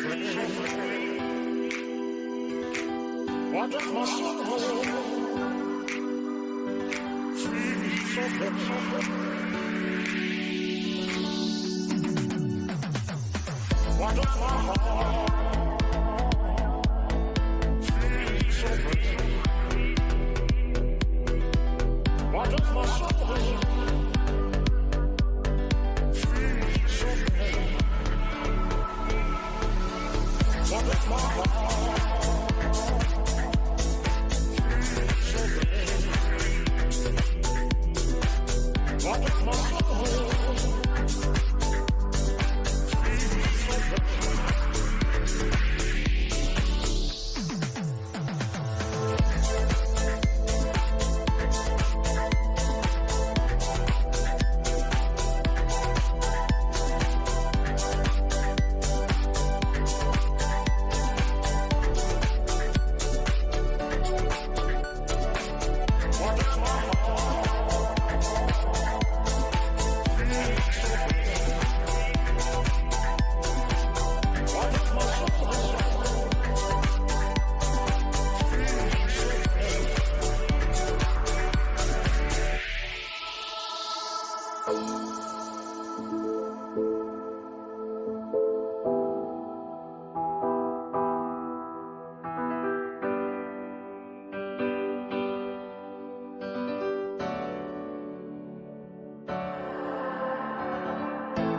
What does my soul feel so better? What does my heart feel so better? What does my soul feel so better? What does my heart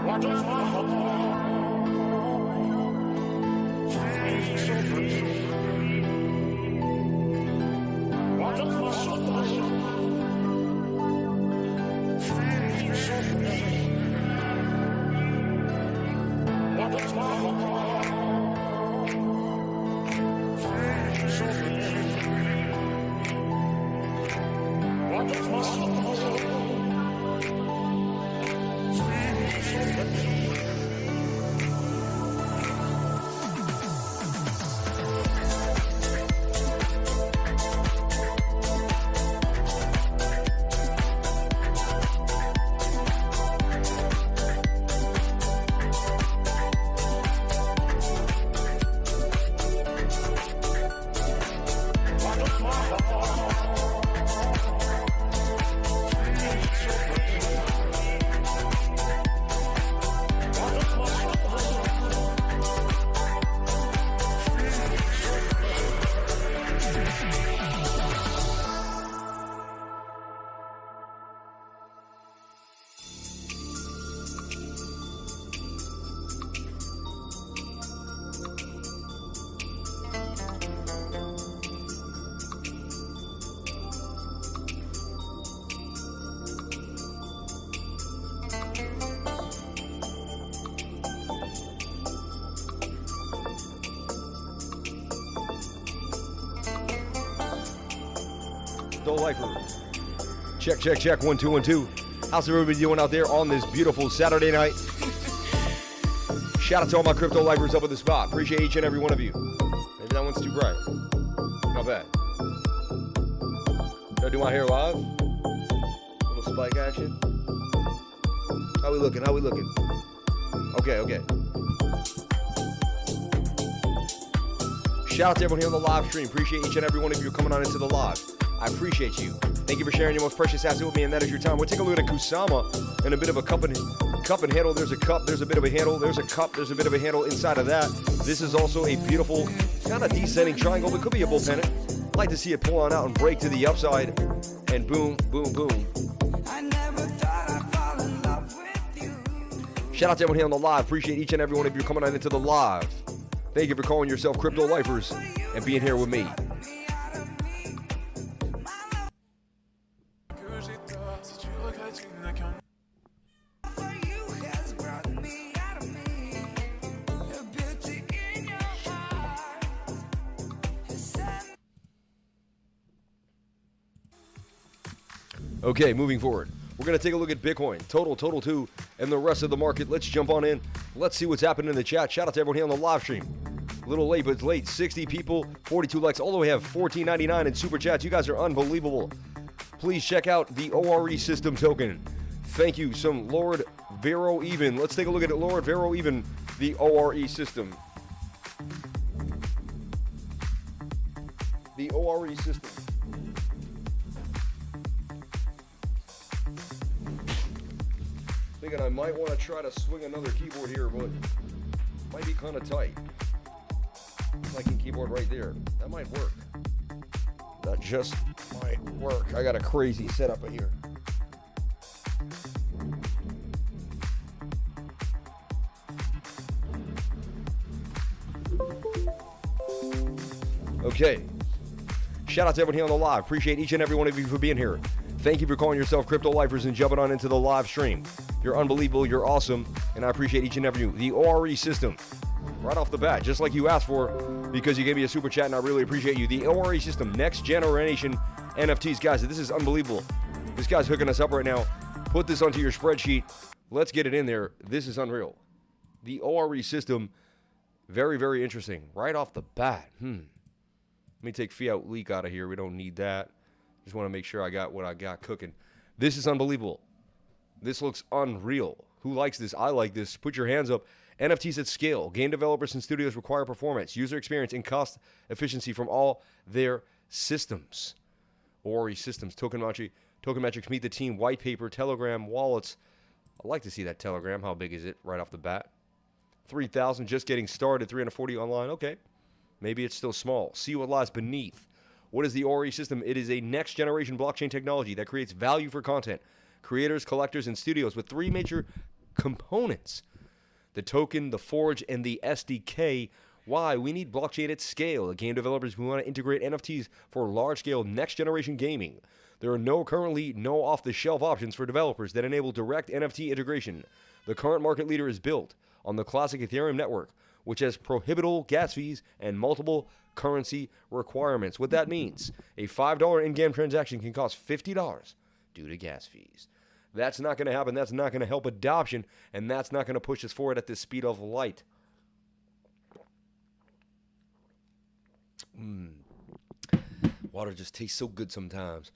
what is my soul? What does my heart feel so good? What does my soul feel so good? What does my heart feel so good? What does my soul Lifers. Check, check, check. 1, 2, 1, 2. How's everybody doing out there on this beautiful Saturday night? Shout out to all my crypto lifers up at the spot. Appreciate each and every one of you. Maybe that one's too bright. Not bad. Should I do my hair live? Little spike action. How we looking? How we looking? Okay, okay. Shout out to everyone here on the live stream. Appreciate each and every one of you coming on into the live. I appreciate you. Thank you for sharing your most precious asset with me, and that is your time. We'll take a look at Kusama and a bit of a cup and handle. There's a cup, there's a bit of a handle, there's a cup, there's a bit of a handle inside of that. This is also a beautiful, kind of descending triangle, but could be a bull pennant. I'd like to see it pull on out and break to the upside, and boom, boom, boom. I never thought I'd fall in love with you. Shout out to everyone here on the live. Appreciate each and every one of you coming on into the live. Thank you for calling yourself Crypto Lifers and being here with me. Okay, moving forward. We're going to take a look at Bitcoin, total 2, and the rest of the market. Let's jump on in. Let's see what's happening in the chat. Shout out to everyone here on the live stream. A little late, but it's late. 60 people, 42 likes. All the way have $14.99 in super chats. You guys are unbelievable. Please check out the ORE system token. Thank you. Some Lord Vero Even. Let's take a look at it. Lord Vero Even, the ORE system. The ORE system. Thinking I might want to try to swing another keyboard here, but might be kind of tight. Clicking keyboard right there. That might work. That just might work. I got a crazy setup in here. Okay. Shout out to everyone here on the live. Appreciate each and every one of you for being here. Thank you for calling yourself Crypto Lifers and jumping on into the live stream. You're unbelievable. You're awesome. And I appreciate each and every one. The ORE system. Right off the bat, just like you asked for, because you gave me a super chat, and I really appreciate you. The ORE system, next generation NFTs. Guys, this is unbelievable. This guy's hooking us up right now. Put this onto your spreadsheet. Let's get it in there. This is unreal. The ORE system, very, very interesting. Right off the bat. Let me take Fiat Leak out of here. We don't need that. Just want to make sure I got what I got cooking. This is unbelievable. This looks unreal. Who likes this? I like this. Put your hands up. NFTs at scale. Game developers and studios require performance, user experience, and cost efficiency from all their systems. ORE systems. Tokenmetrics, Meet the Team, White Paper, Telegram, wallets. I'd like to see that Telegram. How big is it right off the bat? 3,000, just getting started. 340 online. Okay. Maybe it's still small. See what lies beneath. What is the ORE system? It is a next-generation blockchain technology that creates value for content, creators, collectors, and studios with three major components. The token, the forge, and the SDK. Why? We need blockchain at scale. Game developers, we want to integrate NFTs for large-scale next-generation gaming. There are currently no off-the-shelf options for developers that enable direct NFT integration. The current market leader is built on the classic Ethereum network, which has prohibitable gas fees and multiple currency requirements. What that means, a $5 in-game transaction can cost $50 due to gas fees. That's not going to happen. That's not going to help adoption, and that's not going to push us forward at the speed of light. Water just tastes so good sometimes.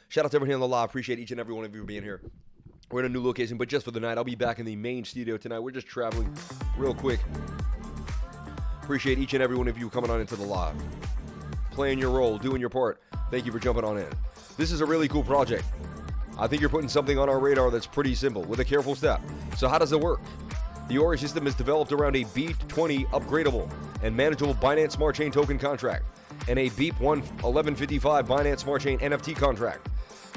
Shout out to everyone here on the live. Appreciate each and every one of you for being here. We're in a new location, but just for the night. I'll be back in the main studio tonight. We're just traveling real quick. Appreciate each and every one of you coming on into the live. Playing your role, doing your part. Thank you for jumping on in. This is a really cool project. I think you're putting something on our radar that's pretty simple with a careful step. So how does it work? The ORE system is developed around a BEEP20 upgradable and manageable Binance Smart Chain token contract and a BEEP 1155 Binance Smart Chain NFT contract.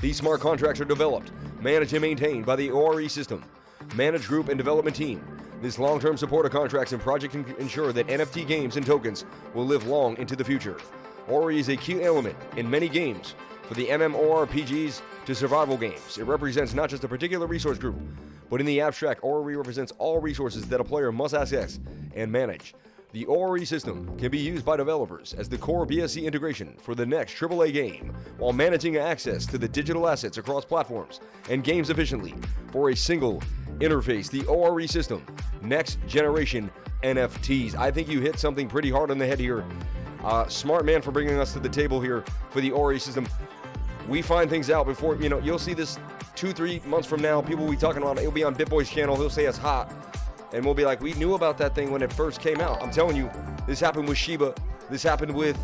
These smart contracts are developed, managed, and maintained by the ORE system, managed group and development team. This long-term support of contracts and project can ensure that NFT games and tokens will live long into the future. ORE is a key element in many games, for the MMORPGs to survival games. It represents not just a particular resource group, but in the abstract, ORE represents all resources that a player must access and manage. The ORE system can be used by developers as the core BSC integration for the next AAA game, while managing access to the digital assets across platforms and games efficiently for a single interface. The ORE system, next generation NFTs. I think you hit something pretty hard on the head here. Smart man for bringing us to the table here for the ORE system. We find things out before, you'll see this 2-3 months from now. People will be talking about it. It'll be on BitBoy's channel. He'll say it's hot. And we'll be like, we knew about that thing when it first came out. I'm telling you, this happened with Shiba. This happened with,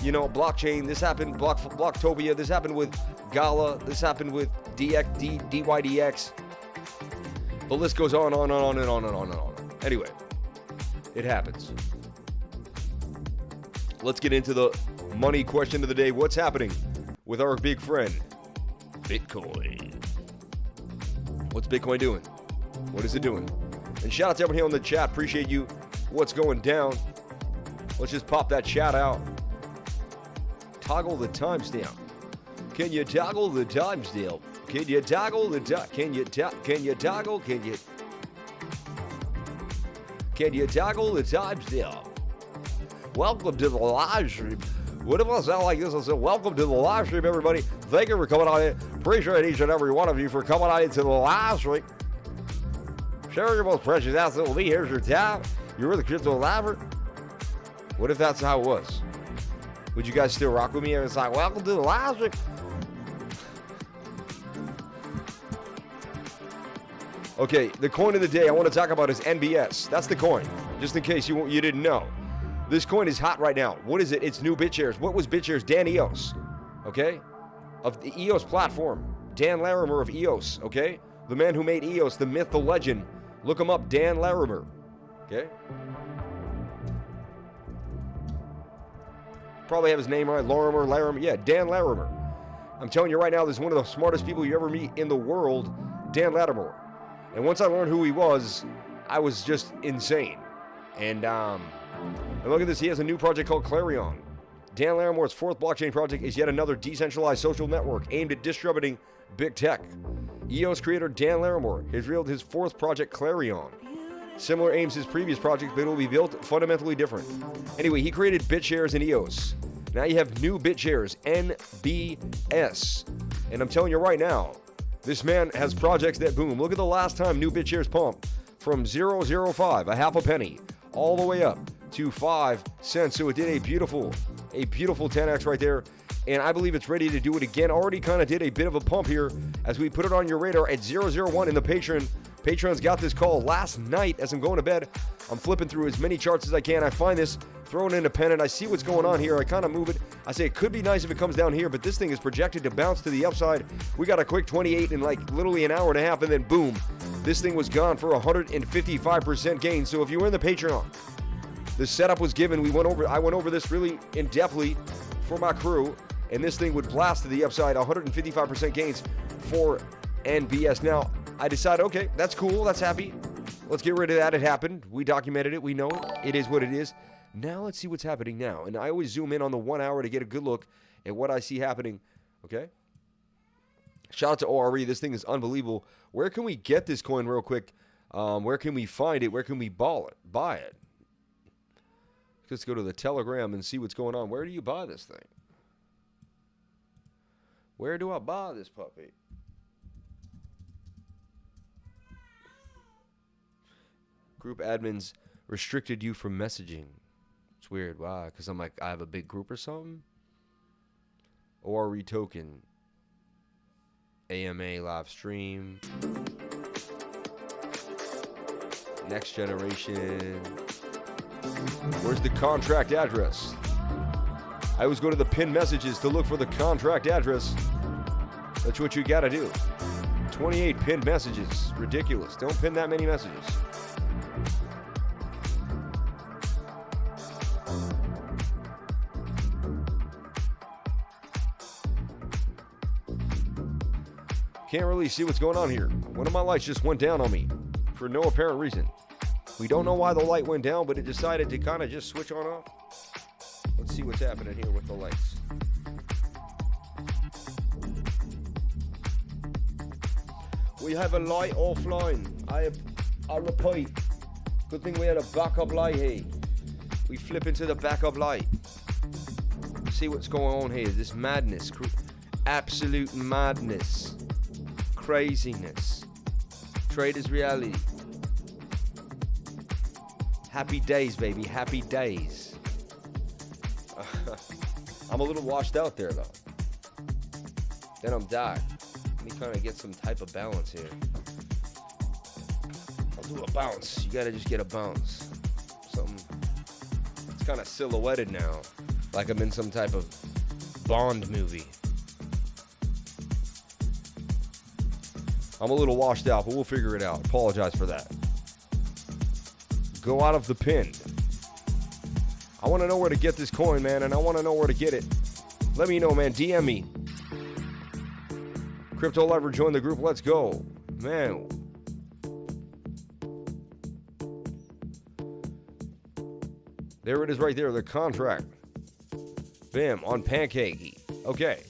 blockchain. This happened, Blocktopia. This happened with Gala. This happened with DYDX. The list goes on and on and on and on and on. Anyway, it happens. Let's get into the money question of the day. What's happening with our big friend, Bitcoin? What's Bitcoin doing? What is it doing? And shout out to everyone here on the chat. Appreciate you. What's going down? Let's just pop that chat out. Toggle the timestamp. Can you toggle the timestamp? Can you toggle the Can you toggle the timestamp? Welcome to the live stream. What if I sound like this? I said, welcome to the live stream, everybody. Thank you for coming on in. Appreciate each and every one of you for coming on into the live stream. Share your most precious asset with me. Here's your tab. You're the crypto liver. What if that's how it was? Would you guys still rock with me? And it's like, welcome to the live stream. Okay, the coin of the day I want to talk about is NBS. That's the coin, just in case you didn't know. This coin is hot right now. What is it? It's new BitShares. What was BitShares? Dan EOS, okay? Of the EOS platform. Dan Larimer of EOS, okay? The man who made EOS, the myth, the legend. Look him up, Dan Larimer, okay? Probably have his name right, Larimer. Yeah, Dan Larimer. I'm telling you right now, this is one of the smartest people you ever meet in the world, Dan Larimer. And once I learned who he was, I was just insane. And look at this, he has a new project called Clarion. Dan Larimer's fourth blockchain project is yet another decentralized social network aimed at distributing big tech. EOS creator Dan Larimer has revealed his fourth project, Clarion. Similar aims to his previous project, but it will be built fundamentally different. Anyway, he created BitShares and EOS. Now you have new BitShares, NBS. And I'm telling you right now, this man has projects that boom. Look at the last time new BitShares pumped from 0.05, a half a penny, all the way up to 5 cents. So it did a beautiful 10x right there. And I believe it's ready to do it again. Already kind of did a bit of a pump here as we put it on your radar at 0.01 in the Patreon. Patreon's got this call last night as I'm going to bed. I'm flipping through as many charts as I can. I find this, throw it independent. I see what's going on here. I kind of move it. I say it could be nice if it comes down here, but this thing is projected to bounce to the upside. We got a quick 28 in like literally an hour and a half, and then boom, this thing was gone for 155% gain. So if you were in the Patreon, the setup was given. I went over this really in-depthly for my crew, and this thing would blast to the upside, 155% gains for NBS. Now, I decided, okay, that's cool, that's happy. Let's get rid of that. It happened. We documented it. We know it. It is what it is. Now let's see what's happening now. And I always zoom in on the 1 hour to get a good look at what I see happening. Okay? Shout out to ORE. This thing is unbelievable. Where can we get this coin real quick? Where can we find it? Where can we buy it? Let's go to the Telegram and see what's going on. Where do you buy this thing? Where do I buy this puppy? Group admins restricted you from messaging. It's weird. Why? Because I'm like, I have a big group or something? ORE token. AMA live stream. Next generation. Where's the contract address? I always go to the pinned messages to look for the contract address. That's what you gotta do. 28 pinned messages. Ridiculous. Don't pin that many messages. Can't really see what's going on here. One of my lights just went down on me for no apparent reason. We don't know why the light went down, but it decided to kind of just switch on off. Let's see what's happening here with the lights. We have a light offline. I repeat. Good thing we had a backup light here. We flip into the backup light. See what's going on here. This madness. Absolute madness. Craziness. Traders reality. Happy days, baby. Happy days. I'm a little washed out there, though. Then I'm dark. Let me kind of get some type of balance here. I'll do a bounce. You gotta just get a bounce. Something. It's kind of silhouetted now. Like I'm in some type of Bond movie. I'm a little washed out, but we'll figure it out. Apologize for that. Go out of the pin. I want to know where to get this coin, man, and I want to know where to get it. Let me know, man. DM me. Crypto Lover, join the group. Let's go. Man. There it is right there, the contract. Bam, on Pancake. Okay.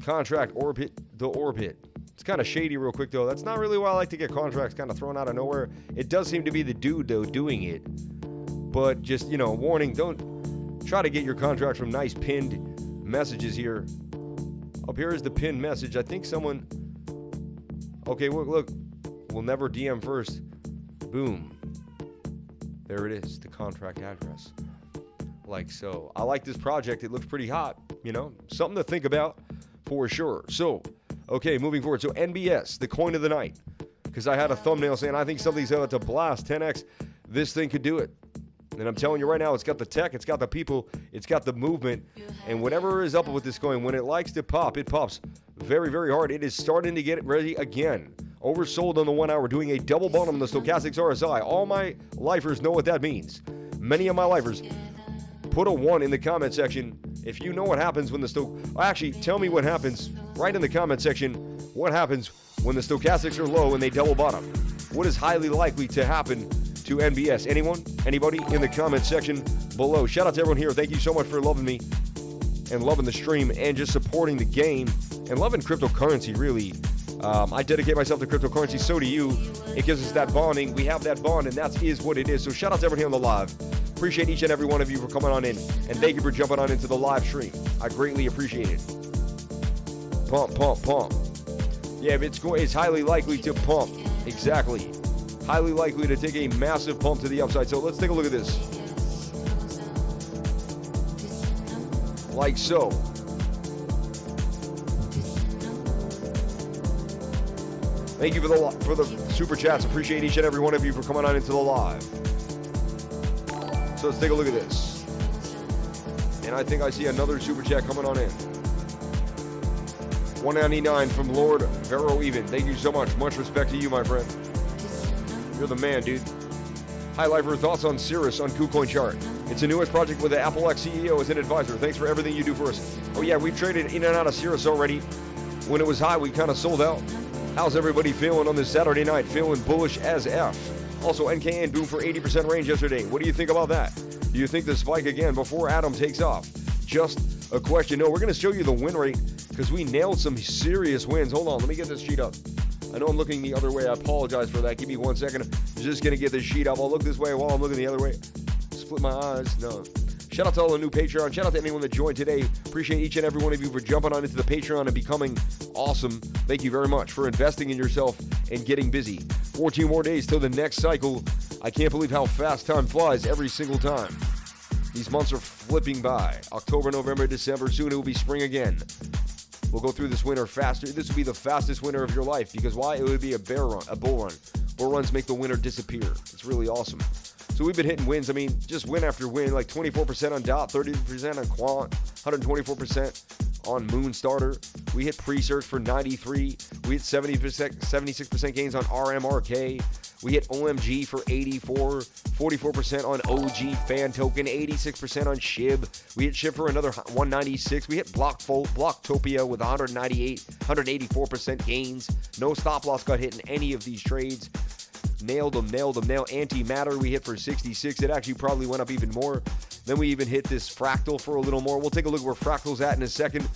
Contract, orbit, the orbit. It's kind of shady real quick, though. That's not really why I like to get contracts kind of thrown out of nowhere. It does seem to be the dude, though, doing it. But just, warning, don't try to get your contract from nice pinned messages here. Up here is the pinned message. I think someone... Okay, look. We'll never DM first. Boom. There it is, the contract address. Like so. I like this project. It looks pretty hot, Something to think about for sure. So... Okay, moving forward. So NBS, the coin of the night. Because I had a thumbnail saying I think something's about to blast 10x. This thing could do it. And I'm telling you right now, it's got the tech, it's got the people, it's got the movement. And whatever is up with this coin, when it likes to pop, it pops very, very hard. It is starting to get ready again. Oversold on the 1 hour, doing a double bottom on the stochastics RSI. All my lifers know what that means. Many of my lifers, put a 1 in the comment section if you know what happens when the actually, tell me what happens right in the comment section. What happens when the stochastics are low and they double bottom? What is highly likely to happen to NBS? Anyone? Anybody in the comment section below? Shout out to everyone here. Thank you so much for loving me and loving the stream and just supporting the game and loving cryptocurrency, really. I dedicate myself to cryptocurrency, so do you. It gives us that bonding. We have that bond, and that is what it is. So shout out to everyone here on the live. Appreciate each and every one of you for coming on in, and thank you for jumping on into the live stream. I greatly appreciate it. Pump, pump, pump. Yeah, it's highly likely to pump. Exactly. Highly likely to take a massive pump to the upside. So let's take a look at this. Like so. Thank you for the super chats. Appreciate each and every one of you for coming on into the live. So let's take a look at this. And I think I see another super chat coming on in. 199 from Lord Vero Even. Thank you so much. Much respect to you, my friend. You're the man, dude. Hi, Lifer. Thoughts on Cirrus on KuCoin chart? It's the newest project with the Apple X CEO as an advisor. Thanks for everything you do for us. Oh yeah, we've traded in and out of Cirrus already. When it was high, we kind of sold out. How's everybody feeling on this Saturday night? Feeling bullish as F. Also, NKN boomed for 80% range yesterday. What do you think about that? Do you think the spike again before Atom takes off? Just a question. No, we're going to show you the win rate because we nailed some serious wins. Hold on, let me get this sheet up. I know I'm looking the other way. I apologize for that. Give me 1 second. I'm just going to get this sheet up. I'll look this way while I'm looking the other way. Split my eyes. No. Shout out to all the new Patreon. Shout out to anyone that joined today. Appreciate each and every one of you for jumping on into the Patreon and becoming awesome. Thank you very much for investing in yourself and getting busy. 14 more days till the next cycle. I can't believe how fast time flies every single time. These months are flipping by. October, November, December. Soon it will be spring again. We'll go through this winter faster. This will be the fastest winter of your life. Because why? It would be a bull run. Bull runs make the winter disappear. It's really awesome. So we've been hitting wins. I mean, just win after win, like 24% on DOT, 30% on Quant, 124% on Moonstarter. We hit pre-search for 93. We hit 76% gains on RMRK. We hit OMG for 84, 44% on OG Fan Token, 86% on SHIB. We hit SHIB for another 196. We hit Blocktopia with 184% gains. No stop loss got hit in any of these trades. Nailed them. Antimatter we hit for 66. It actually probably went up even more. Then we even hit this Fractal for a little more. We'll take a look where Fractal's at in a second.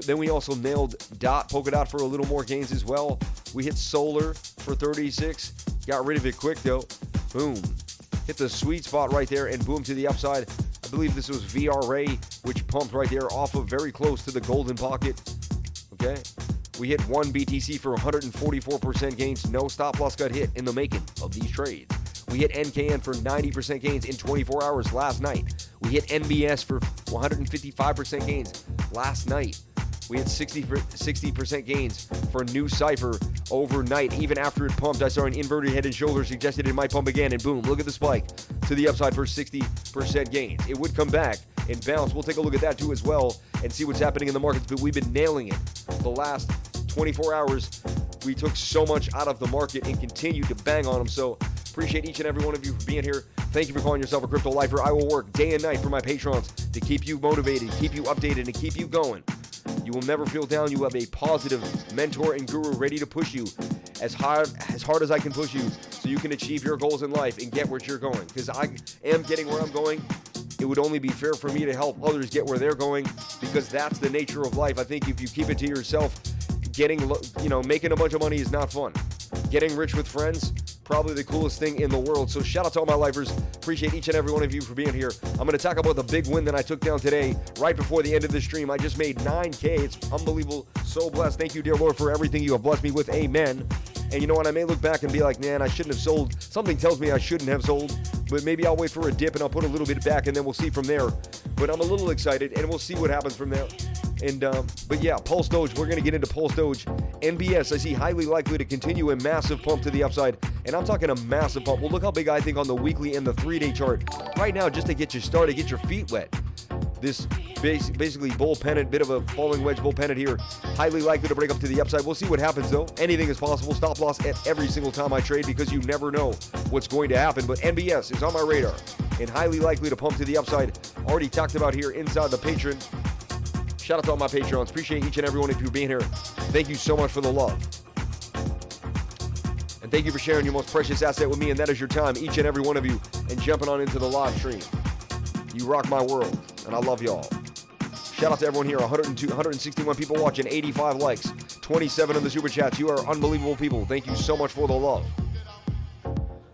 Then we also nailed Polka Dot for a little more gains as well. We hit Solar for 36. Got rid of it quick though. Boom. Hit the sweet spot right there and boom to the upside. I believe this was VRA, which pumped right there off of very close to the golden pocket. Okay. We hit one BTC for 144% gains. No stop loss got hit in the making of these trades. We hit NKN for 90% gains in 24 hours last night. We hit NBS for 155% gains last night. We had 60% gains for New Cypher overnight. Even after it pumped, I saw an inverted head and shoulder, suggested it might pump again, and boom, look at the spike to the upside for 60% gains. It would come back and bounce. We'll take a look at that too as well and see what's happening in the markets, but we've been nailing it. The last 24 hours, we took so much out of the market and continue to bang on them. So appreciate each and every one of you for being here. Thank you for calling yourself a crypto lifer. I will work day and night for my patrons to keep you motivated, keep you updated, and keep you going. You will never feel down. You have a positive mentor and guru ready to push you as hard as I can push you so you can achieve your goals in life and get where you're going. Because I am getting where I'm going. It would only be fair for me to help others get where they're going because that's the nature of life. I think if you keep it to yourself, making a bunch of money is not fun. Getting rich with friends, probably the coolest thing in the world. So shout out to all my lifers. Appreciate each and every one of you for being here. I'm going to talk about the big win that I took down today, right before the end of the stream. I just made 9K. It's unbelievable. So blessed. Thank you, dear Lord, for everything you have blessed me with. Amen. And you know what? I may look back and be like, man, I shouldn't have sold. Something tells me I shouldn't have sold. But maybe I'll wait for a dip and I'll put a little bit back and then we'll see from there. But I'm a little excited and we'll see what happens from there. And but yeah, PulseDoge, we're going to get into PulseDoge. NBS, I see highly likely to continue a massive pump to the upside. And I'm talking a massive pump. Well, look how big I think on the weekly and the 3-day chart. Right now, just to get you started, get your feet wet. This basically bull pennant, bit of a falling wedge bull pennant here. Highly likely to break up to the upside. We'll see what happens though. Anything is possible. Stop loss at every single time I trade because you never know what's going to happen. But NBS is on my radar and highly likely to pump to the upside. Already talked about here inside the Patreon. Shout out to all my Patreons. Appreciate each and every one of you being here. Thank you so much for the love. And thank you for sharing your most precious asset with me, and that is your time, each and every one of you, and jumping on into the live stream. You rock my world, and I love y'all. Shout out to everyone here, 161 people watching, 85 likes, 27 in the super chats. You are unbelievable people. Thank you so much for the love.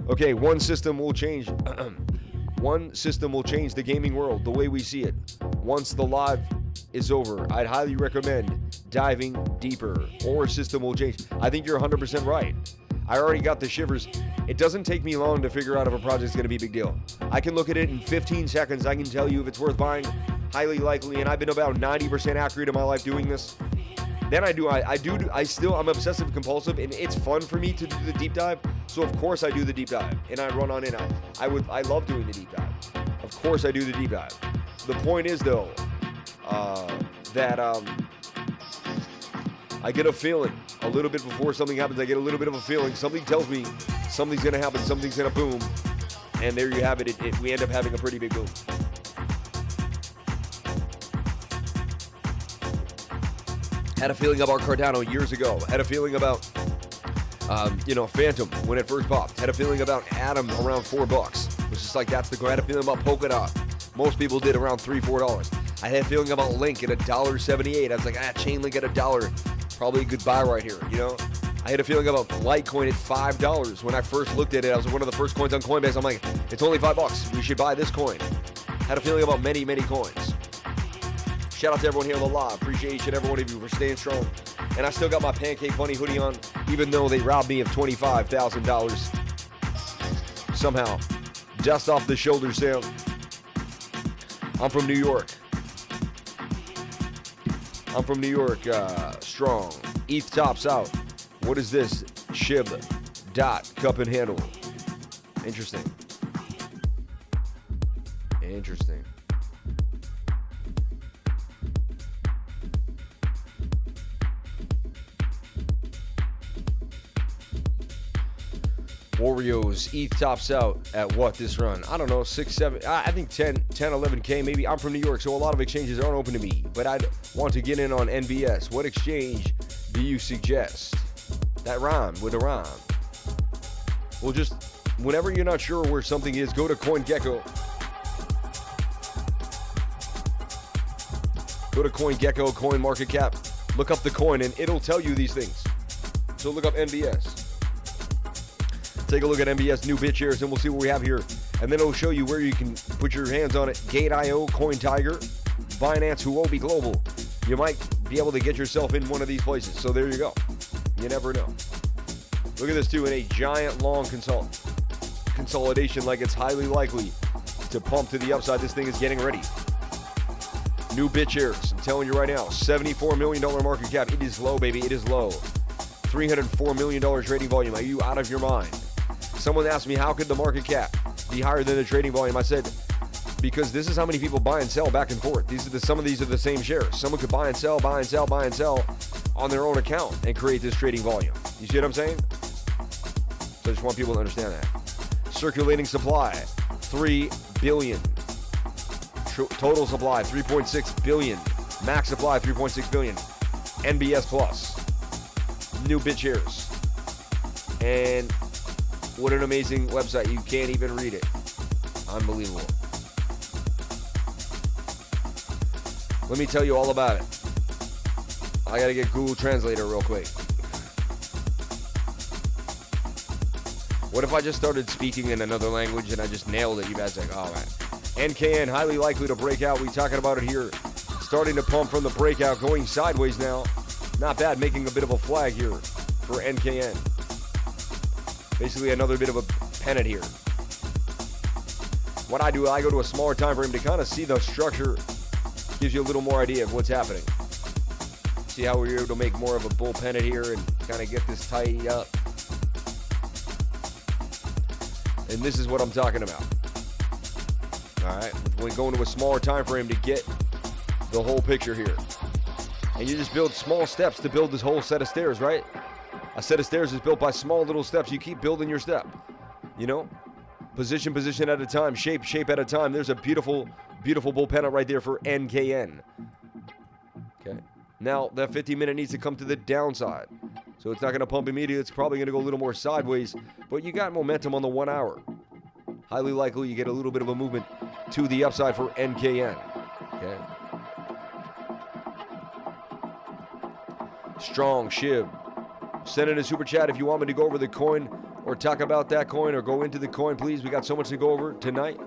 Okay, one system will change. One system will change the gaming world the way we see it. Once the live is over, I'd highly recommend diving deeper, or a system will change. I think you're 100% right. I already got the shivers. It doesn't take me long to figure out if a project's going to be a big deal. I can look at it in 15 seconds. I can tell you if it's worth buying, highly likely, and I've been about 90% accurate in my life doing this. Then I'm obsessive compulsive, and it's fun for me to do the deep dive. So of course I do the deep dive, and I run on in. I love doing the deep dive. Of course I do the deep dive. The point is though, that I get a feeling a little bit before something happens. I get a little bit of a feeling. Something tells me something's going to happen. Something's going to boom. And there you have it. We end up having a pretty big boom. Had a feeling about Cardano years ago. Had a feeling about, Phantom when it first popped. Had a feeling about Atom around $4. It was just like, that's the goal. I had a feeling about Polkadot. Most people did around $3, $4. I had a feeling about Link at $1.78. I was like, Chainlink at $1. Probably a good buy right here, you know? I had a feeling about Litecoin at $5. When I first looked at it, I was one of the first coins on Coinbase. I'm like, it's only $5. We should buy this coin. Had a feeling about many, many coins. Shout out to everyone here on the live. Appreciate each and every one of you for staying strong. And I still got my Pancake Bunny hoodie on, even though they robbed me of $25,000. Somehow. Dust off the shoulder sound. I'm from New York. I'm from New York, strong. ETH tops out. What is this? Shib. Dot. Cup and handle. Interesting. Interesting. Warriors, ETH tops out at what this run? I don't know, 6, 7, I think 10, 11K maybe. I'm from New York, so a lot of exchanges aren't open to me, but I'd want to get in on NBS. What exchange do you suggest? That rhyme with a rhyme. Well, just whenever you're not sure where something is, go to CoinGecko. Go to CoinGecko, CoinMarketCap, look up the coin, and it'll tell you these things. So look up NBS. Take a look at NBS new bit shares, and we'll see what we have here. And then it'll show you where you can put your hands on it. Gate.io, CoinTiger, Binance, Huobi Global. You might be able to get yourself in one of these places. So there you go. You never know. Look at this too, in a giant long consolidation, like it's highly likely to pump to the upside. This thing is getting ready. New bit shares, I'm telling you right now, $74 million market cap. It is low, baby. It is low. $304 million trading volume. Are you out of your mind? Someone asked me, how could the market cap be higher than the trading volume? I said, because this is how many people buy and sell back and forth. Some of these are the same shares. Someone could buy and sell, buy and sell, buy and sell on their own account and create this trading volume. You see what I'm saying? So I just want people to understand that. Circulating supply, 3 billion. Total supply, 3.6 billion. Max supply, 3.6 billion. NBS Plus. New bit shares. And what an amazing website. You can't even read it. Unbelievable. Let me tell you all about it. I gotta get Google Translator real quick. What if I just started speaking in another language and I just nailed it? You guys are like, oh man. NKN, highly likely to break out. We talking about it here. Starting to pump from the breakout, going sideways now. Not bad, making a bit of a flag here for NKN. Basically another bit of a pennant here. What I do, I go to a smaller time frame to kind of see the structure. Gives you a little more idea of what's happening. See how we're able to make more of a bull pennant here and kind of get this tidy up. And this is what I'm talking about. All right, we go into a smaller time frame to get the whole picture here. And you just build small steps to build this whole set of stairs, right? A set of stairs is built by small little steps. You keep building your step, you know? Position at a time, shape at a time. There's a beautiful bull pennant right there for NKN. Okay. Now, that 50-minute needs to come to the downside. So it's not going to pump immediately. It's probably going to go a little more sideways. But you got momentum on the 1 hour. Highly likely you get a little bit of a movement to the upside for NKN. Okay. Strong Shib. Send in a super chat if you want me to go over the coin or talk about that coin or go into the coin, please. We got so much to go over tonight.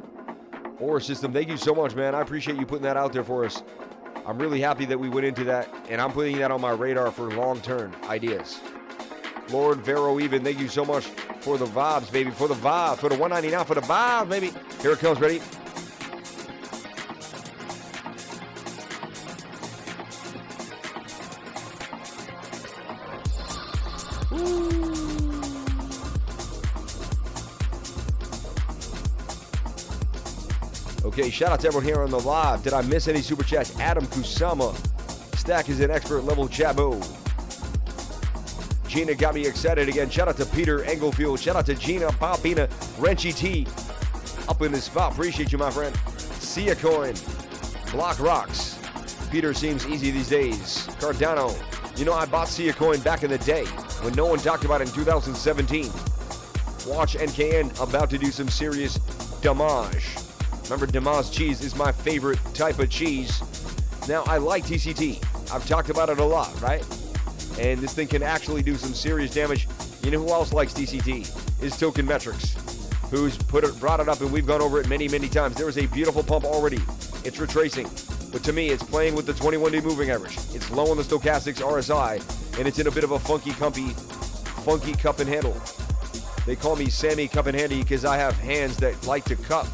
Ore System, thank you so much, man. I appreciate you putting that out there for us. I'm really happy that we went into that, and I'm putting that on my radar for long-term ideas. Lord Vero Even, thank you so much for the vibes, baby. For the vibe, for the 199, for the vibe, baby. Here it comes, ready? Okay, shout out to everyone here on the live. Did I miss any super chats? Adam Kusama. Stack is an expert level Jabo. Gina got me excited again. Shout out to Peter Englefield. Shout out to Gina, Bobina, Wrenchy T. Up in the spot. Appreciate you, my friend. Sia Coin. Block Rocks. Peter seems easy these days. Cardano. You know, I bought Sia Coin back in the day when no one talked about it in 2017. Watch NKN about to do some serious damage. Remember, Damas cheese is my favorite type of cheese. Now, I like TCT. I've talked about it a lot, right? And this thing can actually do some serious damage. You know who else likes TCT? Is Token Metrics, who's brought it up, and we've gone over it many, many times. There is a beautiful pump already. It's retracing. But to me, it's playing with the 21-day moving average. It's low on the stochastics RSI, and it's in a bit of a funky cup and handle. They call me Sammy Cup and Handy because I have hands that like to cup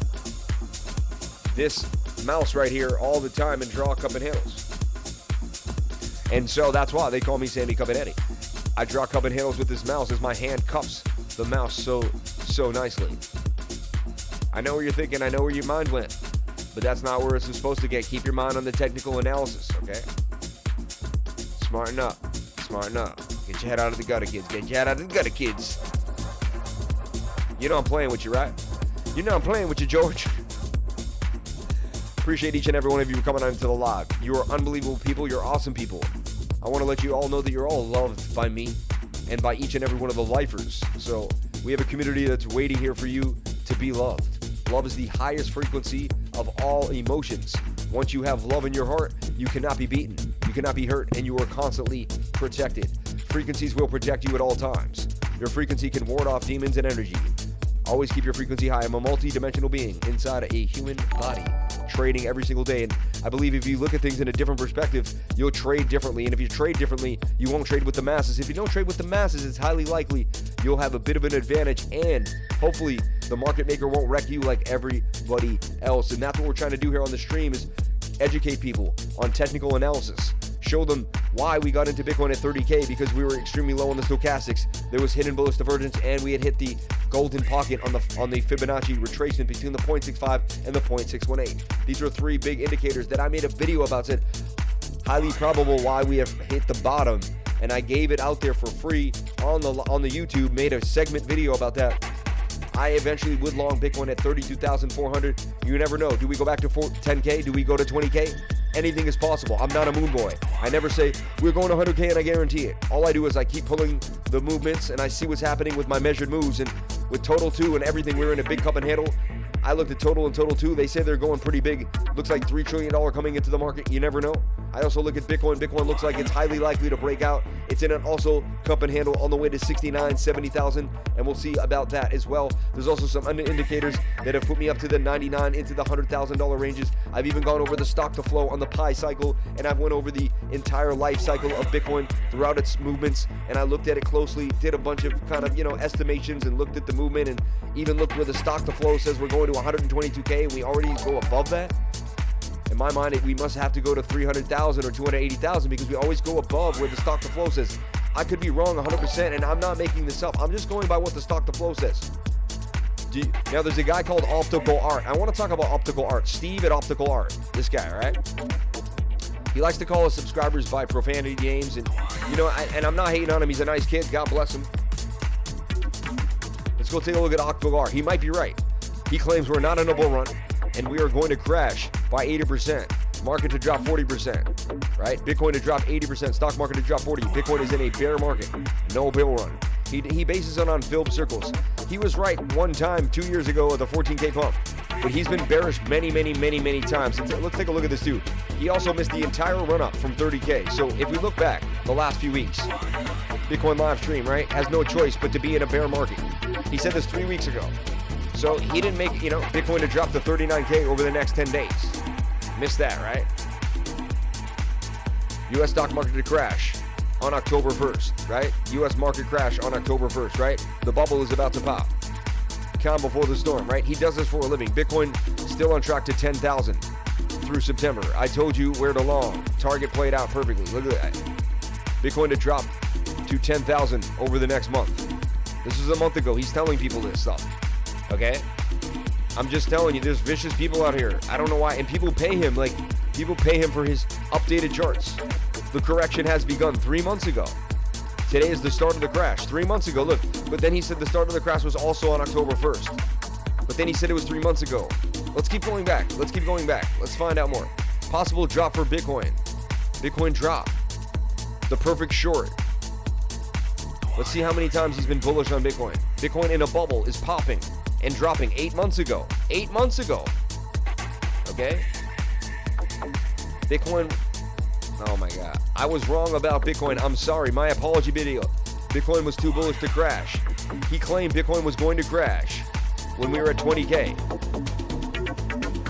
this mouse right here all the time and draw cup and handles. And so that's why they call me Sammy Cup and Handy. I draw cup and handles with this mouse as my hand cups the mouse so nicely. I know where you're thinking, I know where your mind went, but that's not where it's supposed to get. Keep your mind on the technical analysis, okay? Smarten up. Get your head out of the gutter, kids. Get your head out of the gutter, kids. You know I'm playing with you, right? You know I'm playing with you, George. Appreciate each and every one of you for coming on into the live. You are unbelievable people. You're awesome people. I want to let you all know that you're all loved by me and by each and every one of the lifers. So we have a community that's waiting here for you to be loved. Love is the highest frequency of all emotions. Once you have love in your heart, you cannot be beaten. You cannot be hurt, and you are constantly protected. Frequencies will protect you at all times. Your frequency can ward off demons and energy. Always keep your frequency high. I'm a multi-dimensional being inside a human body, trading every single day. And I believe if you look at things in a different perspective, you'll trade differently. And if you trade differently, you won't trade with the masses. If you don't trade with the masses, it's highly likely you'll have a bit of an advantage. And hopefully the market maker won't wreck you like everybody else. And that's what we're trying to do here on the stream, is educate people on technical analysis. Show them why we got into Bitcoin at 30K, because we were extremely low on the stochastics. There was hidden bullish divergence, and we had hit the golden pocket on the Fibonacci retracement between the 0.65 and the 0.618. These are three big indicators that I made a video about, said highly probable why we have hit the bottom, and I gave it out there for free on the YouTube, made a segment video about that. I eventually would long Bitcoin at 32,400. You never know. Do we go back to 10K? Do we go to 20K? Anything is possible. I'm not a moon boy. I never say we're going to 100K and I guarantee it. All I do is I keep pulling the movements and I see what's happening with my measured moves. And with Total 2 and everything, we're in a big cup and handle. I looked at Total and Total 2. They say they're going pretty big. Looks like $3 trillion coming into the market. You never know. I also look at Bitcoin. Bitcoin looks like it's highly likely to break out. It's in an also cup and handle on the way to 69, 70,000. And we'll see about that as well. There's also some indicators that have put me up to the 99 into the $100,000 ranges. I've even gone over the stock to flow on the pi cycle, and I've went over the entire life cycle of Bitcoin throughout its movements, and I looked at it closely, did a bunch of kind of, estimations, and looked at the movement, and even looked where the stock to flow says we're going to 122K, and we already go above that. In my mind, we must have to go to 300,000 or 280,000, because we always go above where the stock to flow says. I could be wrong 100%, and I'm not making this up. I'm just going by what the stock to flow says. Now, there's a guy called Optical Art. I want to talk about Optical Art. Steve at Optical Art. This guy, right? He likes to call his subscribers by profanity names. And, you know, and I'm not hating on him. He's a nice kid. God bless him. Let's go take a look at Optical Art. He might be right. He claims we're not in a bull run, and we are going to crash by 80%. Market to drop 40%, right? Bitcoin to drop 80%. Stock market to drop 40%. Bitcoin is in a bear market. No bull run. He bases it on filled circles. He was right one time 2 years ago at the 14K pump, but he's been bearish many times. Let's take a look at this dude. He also missed the entire run up from 30K. So if we look back the last few weeks, Bitcoin live stream, right, has no choice but to be in a bear market. He said this 3 weeks ago. So he didn't make, you know, Bitcoin to drop to 39K over the next 10 days. Missed that, right? U.S. stock market to crash on October 1st, right? U.S. market crash on October 1st, right? The bubble is about to pop. Calm before the storm, right? He does this for a living. Bitcoin still on track to 10,000 through September. I told you where to long. Target played out perfectly. Look at that. Bitcoin to drop to 10,000 over the next month. This was a month ago. He's telling people this stuff, okay? I'm just telling you, there's vicious people out here. I don't know why. And people pay him, like, people pay him for his updated charts. The correction has begun 3 months ago. Today is the start of the crash. 3 months ago, look. But then he said the start of the crash was also on October 1st. But then he said it was 3 months ago. Let's keep going back. Let's keep going back. Let's find out more. Possible drop for Bitcoin. Bitcoin drop. The perfect short. Let's see how many times he's been bullish on Bitcoin. Bitcoin in a bubble is popping and dropping 8 months ago. 8 months ago. Okay? Bitcoin. Oh my God. I was wrong about Bitcoin. I'm sorry. My apology video. Bitcoin was too bullish to crash. He claimed Bitcoin was going to crash when we were at 20K.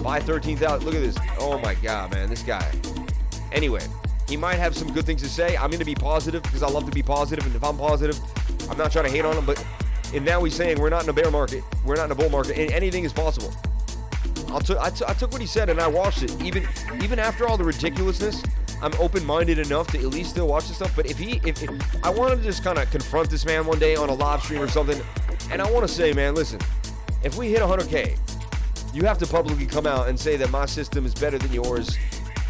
Buy 13,000. Look at this. Oh my God, man. This guy. Anyway, he might have some good things to say. I'm going to be positive because I love to be positive. And if I'm positive, I'm not trying to hate on him. But and now he's saying we're not in a bear market. We're not in a bull market. And anything is possible. I took what he said and I watched it. Even after all the ridiculousness, I'm open-minded enough to at least still watch this stuff. But if I wanted to just kind of confront this man one day on a live stream or something, and I want to say, man, listen, if we hit 100K, you have to publicly come out and say that my system is better than yours,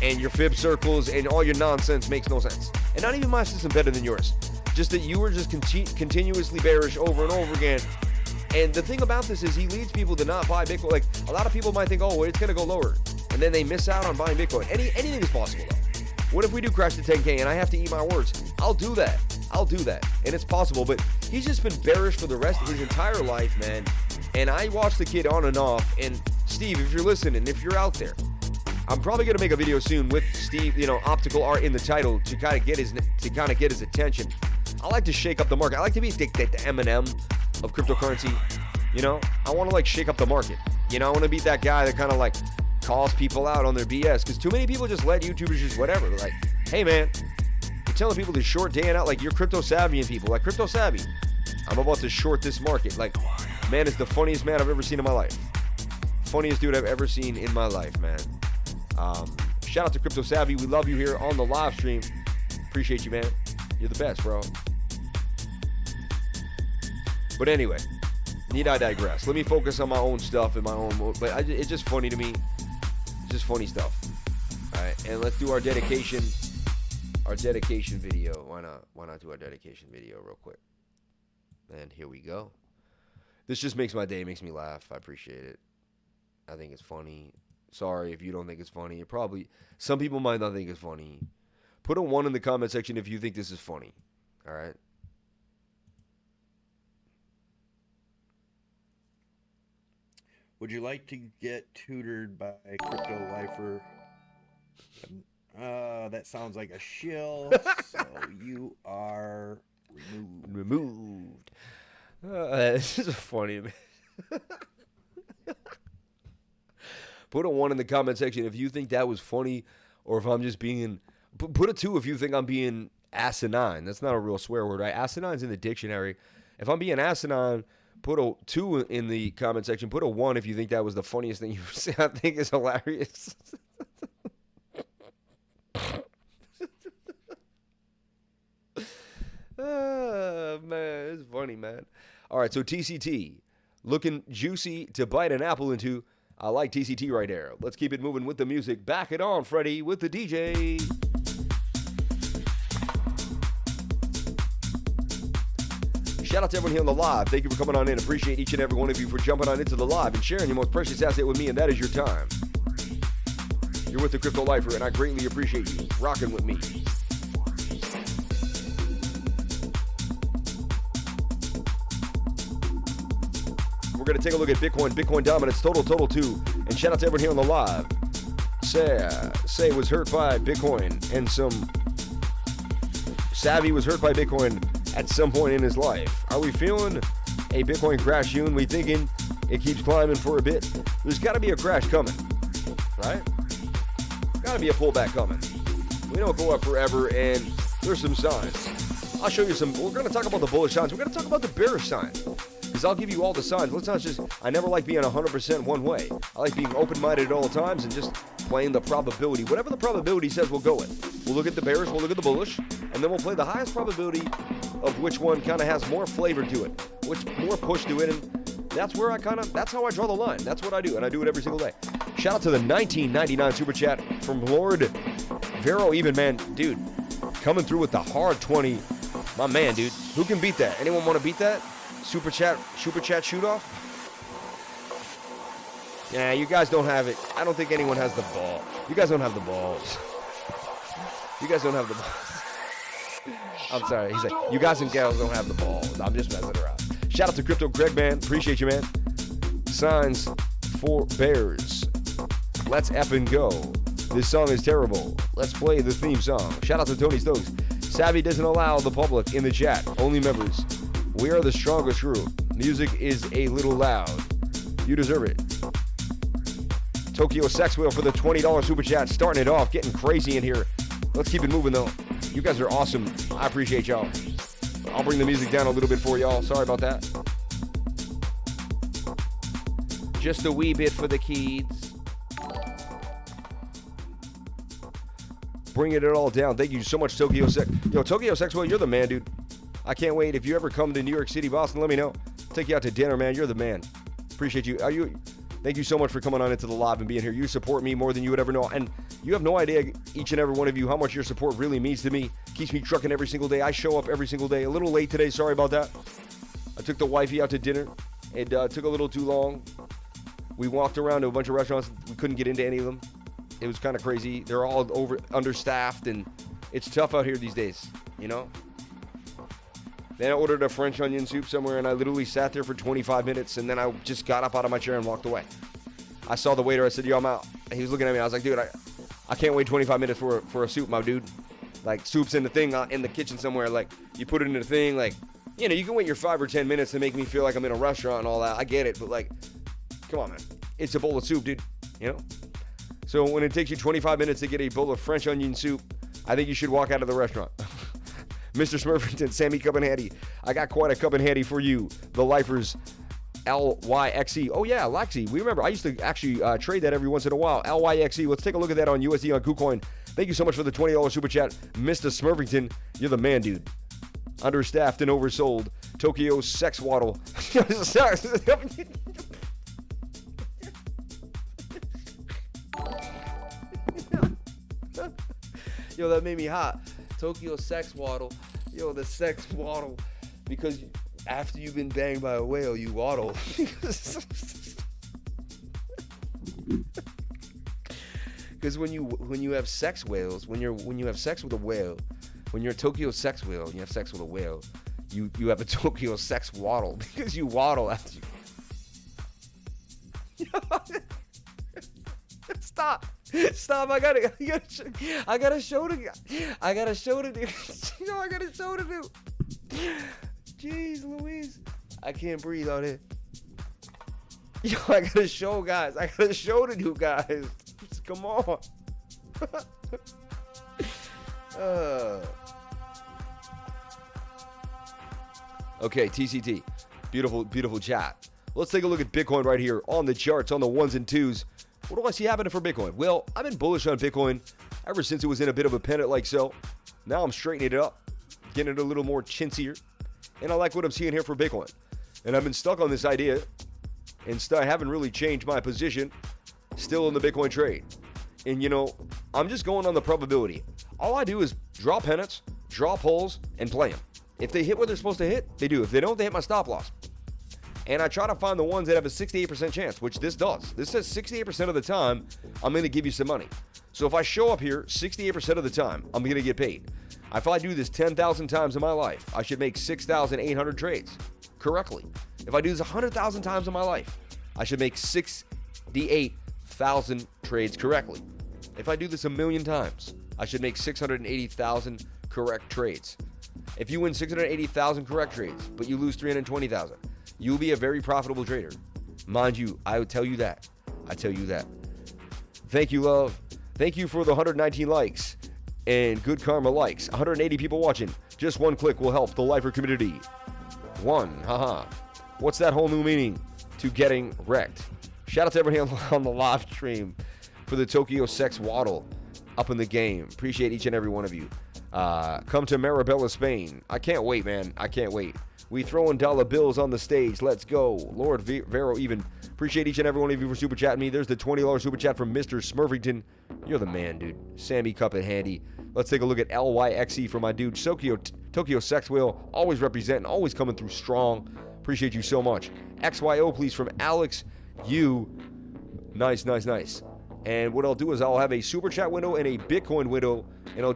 and your fib circles and all your nonsense makes no sense. And not even my system better than yours. Just that you were just continuously bearish over and over again. And the thing about this is he leads people to not buy Bitcoin. Like, a lot of people might think, oh, well, it's going to go lower. And then they miss out on buying Bitcoin. Anything is possible, though. What if we do crash to 10K and I have to eat my words? I'll do that. And it's possible. But he's just been bearish for the rest of his entire life, man. And I watched the kid on and off. And Steve, if you're listening, if you're out there, I'm probably going to make a video soon with Steve, you know, Optical Art in the title to kind of get his attention. I like to shake up the market. I like to be the Eminem of cryptocurrency. You know, I want to like shake up the market. You know, I want to be that guy that kind of like calls people out on their BS, because too many people just let YouTubers just whatever. They're like, hey man, you're telling people to short day and out, like you're crypto savvy and people like crypto savvy. I'm about to short this market. Like, man is the funniest man I've ever seen in my life. Funniest dude I've ever seen in my life, man. Shout out to Crypto Savvy. We love you here on the live stream. Appreciate you, man. You're the best, bro. But anyway, need I digress? Let me focus on my own stuff and my own mode. But it's just funny to me. It's just funny stuff. All right, and let's do our dedication video. Why not do our dedication video real quick? And here we go. This just makes my day, makes me laugh. I appreciate it. I think it's funny. Sorry if you don't think it's funny. Some people might not think it's funny. Put a 1 in the comment section if you think this is funny. All right? Would you like to get tutored by a crypto lifer? That sounds like a shill. So you are Removed. This is funny, man. Put a 1 in the comment section if you think that was funny, or if I'm just being... Put a 2 if you think I'm being asinine. That's not a real swear word, right? Asinine's in the dictionary. If I'm being asinine, put a 2 in the comment section. Put a 1 if you think that was the funniest thing you've seen. I think it's hilarious. Oh, man, it's funny, man. All right, so TCT. looking juicy to bite an apple into. I like TCT right there. Let's keep it moving with the music. Back it on, Freddie, with the DJ. Shout out to everyone here on the live. Thank you for coming on in. Appreciate each and every one of you for jumping on into the live and sharing your most precious asset with me, and that is your time. You're with the Crypto Lifer, and I greatly appreciate you rocking with me. We're going to take a look at Bitcoin dominance, total 2. And shout out to everyone here on the live. Say was hurt by Bitcoin, and some Savvy was hurt by Bitcoin at some point in his life. Are we feeling a Bitcoin crash soon? We thinking it keeps climbing for a bit? There's got to be a crash coming, right? Got to be a pullback coming. We don't go up forever, and there's some signs. I'll show you some. We're going to talk about the bullish signs. We're going to talk about the bearish signs, because I'll give you all the signs. Let's not just, I never like being 100% one way. I like being open-minded at all times and just playing the probability. Whatever the probability says, we'll go with. We'll look at the bearish, we'll look at the bullish, and then we'll play the highest probability of which one kind of has more flavor to it, which more push to it, and that's where that's how I draw the line. That's what I do, and I do it every single day. Shout out to the 1999 Super Chat from Lord Vero Even, man. Dude, coming through with the hard 20. My man, dude. Who can beat that? Anyone want to beat that? Super chat shoot off? Yeah, you guys don't have it. I don't think anyone has the ball. You guys don't have the balls. You guys don't have the balls. I'm sorry. He's like, you guys and gals don't have the balls. I'm just messing around. Shout out to Crypto Greg, man. Appreciate you, man. Signs for bears. Let's effing go. This song is terrible. Let's play the theme song. Shout out to Tony Stokes. Savvy doesn't allow the public in the chat. Only members. We are the strongest group. Music is a little loud. You deserve it. Tokyo Sex Wheel for the $20 super chat. Starting it off, getting crazy in here. Let's keep it moving though. You guys are awesome. I appreciate y'all. I'll bring the music down a little bit for y'all. Sorry about that. Just a wee bit for the kids. Bringing it all down. Thank you so much, Tokyo Sex. Yo, Tokyo Sex Wheel, you're the man, dude. I can't wait. If you ever come to New York City, Boston, let me know. Take you out to dinner, man. You're the man. Appreciate you. Thank you so much for coming on into the live and being here. You support me more than you would ever know. And you have no idea, each and every one of you, how much your support really means to me. Keeps me trucking every single day. I show up every single day. A little late today. Sorry about that. I took the wifey out to dinner. It took a little too long. We walked around to a bunch of restaurants. We couldn't get into any of them. It was kind of crazy. They're all understaffed, and it's tough out here these days, you know? Then I ordered a French onion soup somewhere, and I literally sat there for 25 minutes, and then I just got up out of my chair and walked away. I saw the waiter. I said, yo, I'm out. And he was looking at me. I was like, dude, I can't wait 25 minutes for a soup, my dude. Like, soup's in the thing, in the kitchen somewhere. Like, you put it in the thing. Like, you know, you can wait your 5 or 10 minutes to make me feel like I'm in a restaurant and all that. I get it, but, like, come on, man. It's a bowl of soup, dude, you know? So when it takes you 25 minutes to get a bowl of French onion soup, I think you should walk out of the restaurant. Mr. Smurfington, Sammy Cup and Handy. I got quite a cup and handy for you. The Lifers, LYXE. Oh, yeah, LYXE. We remember. I used to actually trade that every once in a while. LYXE. Let's take a look at that on USD on KuCoin. Thank you so much for the $20 super chat. Mr. Smurfington, you're the man, dude. Understaffed and oversold. Tokyo Sex Waddle. Yo, that made me hot. Tokyo Sex Waddle. Yo, the Sex Waddle. Because after you've been banged by a whale, you waddle. Because when you have sex whales, when you have sex with a whale, when you're a Tokyo Sex Whale and you have sex with a whale, you have a Tokyo Sex Waddle because you waddle after you. Stop! I gotta show the guy. I gotta show the dude. You know, I gotta show the dude. Jeez Louise. I can't breathe out here. Yo, I gotta show guys. I gotta show the dude guys. Come on. Okay, TCT. Beautiful chat. Let's take a look at Bitcoin right here on the charts, on the ones and twos. What do I see happening for Bitcoin? Well, I've been bullish on Bitcoin ever since it was in a bit of a pennant like so. Now I'm straightening it up, getting it a little more chintzier. And I like what I'm seeing here for Bitcoin. And I've been stuck on this idea and I haven't really changed my position. Still in the Bitcoin trade. And you know, I'm just going on the probability. All I do is draw pennants, draw pulls, and play them. If they hit what they're supposed to hit, they do. If they don't, they hit my stop loss. And I try to find the ones that have a 68% chance, which this does. This says 68% of the time, I'm going to give you some money. So if I show up here 68% of the time, I'm going to get paid. If I do this 10,000 times in my life, I should make 6,800 trades correctly. If I do this 100,000 times in my life, I should make 68,000 trades correctly. If I do this 1,000,000 times, I should make 680,000 correct trades. If you win 680,000 correct trades, but you lose 320,000, you'll be a very profitable trader. Mind you, I would tell you that. I tell you that. Thank you, love. Thank you for the 119 likes and good karma likes. 180 people watching. Just one click will help the lifer community. One, haha. What's that whole new meaning to getting wrecked? Shout out to everybody on the live stream for the Tokyo Sex Waddle up in the game. Appreciate each and every one of you. Come to Marabella, Spain. I can't wait, man. I can't wait. We throwing dollar bills on the stage. Let's go. Lord Vero even. Appreciate each and every one of you for super chatting me. There's the $20 super chat from Mr. Smurfington. You're the man, dude. Sammy Cup and Handy. Let's take a look at LYXE for my dude. Tokyo Sex Whale. Always representing. Always coming through strong. Appreciate you so much. XYO, please, from Alex U. Nice, nice, nice. And what I'll do is I'll have a super chat window and a Bitcoin window,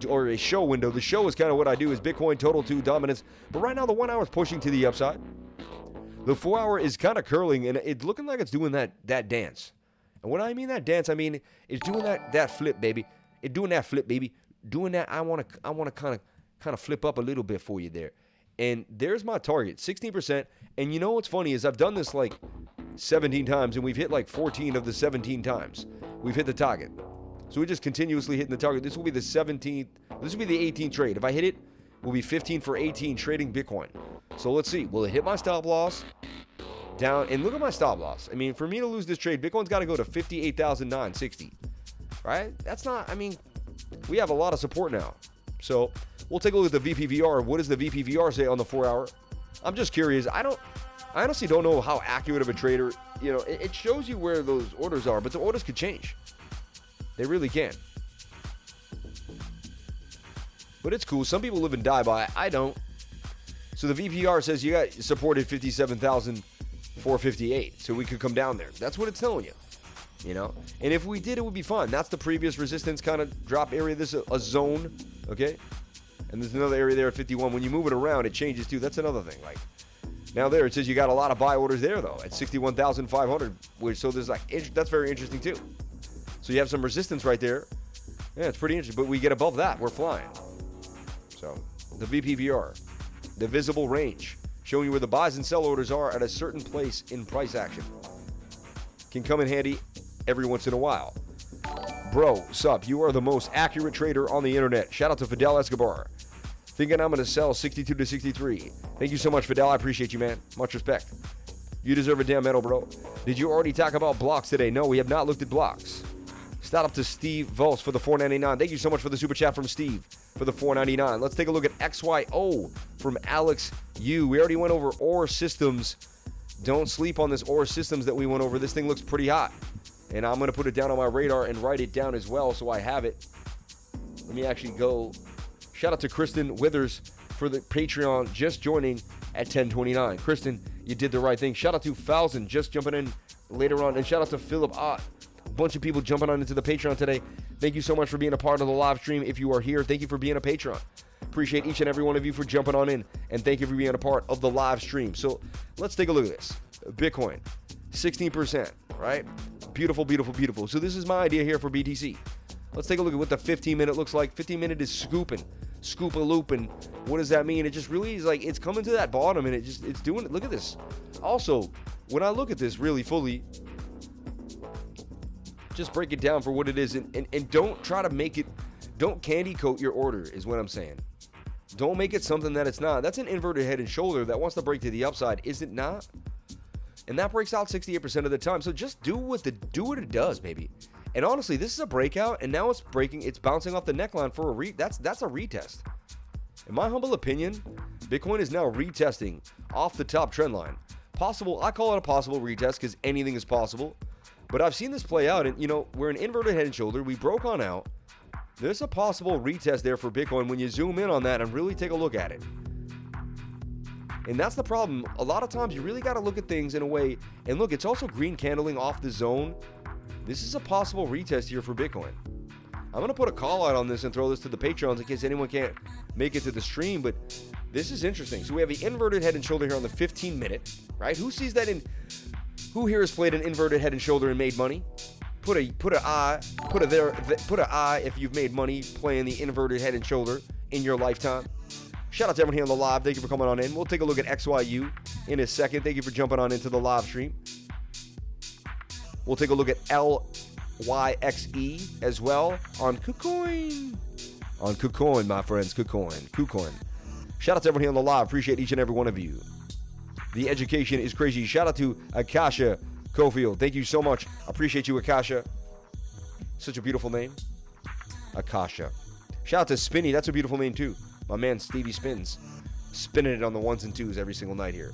or a show window. The show is kind of what I do, is Bitcoin total 2 dominance. But right now the 1 hour is pushing to the upside. The 4 hour is kind of curling, and it's looking like it's doing that dance. And when I mean that dance, I mean it's doing that flip, baby. It's doing that flip, baby. Doing that. I want to kind of flip up a little bit for you there. And there's my target, 16%. And you know what's funny is I've done this like 17 times, and we've hit like 14 of the 17 times. We've hit the target. So we're just continuously hitting the target. This will be the 17th. This will be the 18th trade. If I hit it, we'll be 15 for 18 trading Bitcoin. So let's see. Will it hit my stop loss? Down. And look at my stop loss. I mean, for me to lose this trade, Bitcoin's got to go to 58,960. Right? That's not, I mean, we have a lot of support now. So we'll take a look at the VPVR. What does the VPVR say on the 4 hour? I'm just curious. I honestly don't know how accurate of a trader, you know, it shows you where those orders are, but the orders could change. They really can. But it's cool. Some people live and die by it. I don't. So the VPR says you got supported 57,458. So we could come down there. That's what it's telling you. You know? And if we did, it would be fun. That's the previous resistance kind of drop area. This is a zone. Okay? And there's another area there at 51. When you move it around, it changes too. That's another thing. Like, now there, it says you got a lot of buy orders there, though, at 61,500. So there's like, that's very interesting, too. So you have some resistance right there. Yeah, it's pretty interesting. But we get above that, we're flying. So the VPVR, the visible range, showing you where the buys and sell orders are at a certain place in price action. Can come in handy every once in a while. Bro, sup, you are the most accurate trader on the internet. Shout out to Fidel Escobar. Thinking I'm going to sell 62 to 63. Thank you so much, Fidel. I appreciate you, man. Much respect. You deserve a damn medal, bro. Did you already talk about blocks today? No, we have not looked at blocks. Shout out to Steve Volz for the $4.99. Thank you so much for the super chat from Steve for the $4.99. Let's take a look at XYO from Alex U. We already went over OR systems. Don't sleep on this OR systems that we went over. This thing looks pretty hot. And I'm going to put it down on my radar and write it down as well so I have it. Let me actually go. Shout out to Kristen Withers for the Patreon just joining at 10:29. Kristen, you did the right thing. Shout out to Falzon just jumping in later on. And shout out to Philip Ott. A bunch of people jumping on into the Patreon today. Thank you so much for being a part of the live stream. If you are here, thank you for being a patron. Appreciate each and every one of you for jumping on in. And thank you for being a part of the live stream. So let's take a look at this. Bitcoin, 16%, right? Beautiful, beautiful, beautiful. So this is my idea here for BTC. Let's take a look at what the 15-minute looks like. 15-minute is scooping, scoop-a-looping. What does that mean? It just really is like, it's coming to that bottom and it's doing it. Look at this. Also, when I look at this really fully, just break it down for what it is and don't try to make it, don't candy coat your order is what I'm saying. Don't make it something that it's not. That's an inverted head and shoulder that wants to break to the upside, is it not? And that breaks out 68% of the time. So just do what it does, baby. And honestly, this is a breakout, and now it's bouncing off the neckline for a that's a retest. In my humble opinion, Bitcoin is now retesting off the top trend line, possible, I call it a possible retest because anything is possible. But I've seen this play out, and, you know, we're an inverted head and shoulder. We broke on out. There's a possible retest there for Bitcoin when you zoom in on that and really take a look at it. And that's the problem. A lot of times you really got to look at things in a way. And look, it's also green candling off the zone. This is a possible retest here for Bitcoin. I'm going to put a call out on this and throw this to the Patrons in case anyone can't make it to the stream. But this is interesting. So we have the inverted head and shoulder here on the 15-minute, right? Who sees that in... Who here has played an inverted head and shoulder and made money? Put an eye if you've made money playing the inverted head and shoulder in your lifetime. Shout out to everyone here on the live. Thank you for coming on in. We'll take a look at XYU in a second. Thank you for jumping on into the live stream. We'll take a look at LYXE as well on KuCoin. On KuCoin, my friends. KuCoin. Shout out to everyone here on the live. Appreciate each and every one of you. The education is crazy. Shout out to Akasha Cofield. Thank you so much. Appreciate you, Akasha. Such a beautiful name. Akasha. Shout out to Spinny. That's a beautiful name, too. My man, Stevie Spins. Spinning it on the ones and twos every single night here.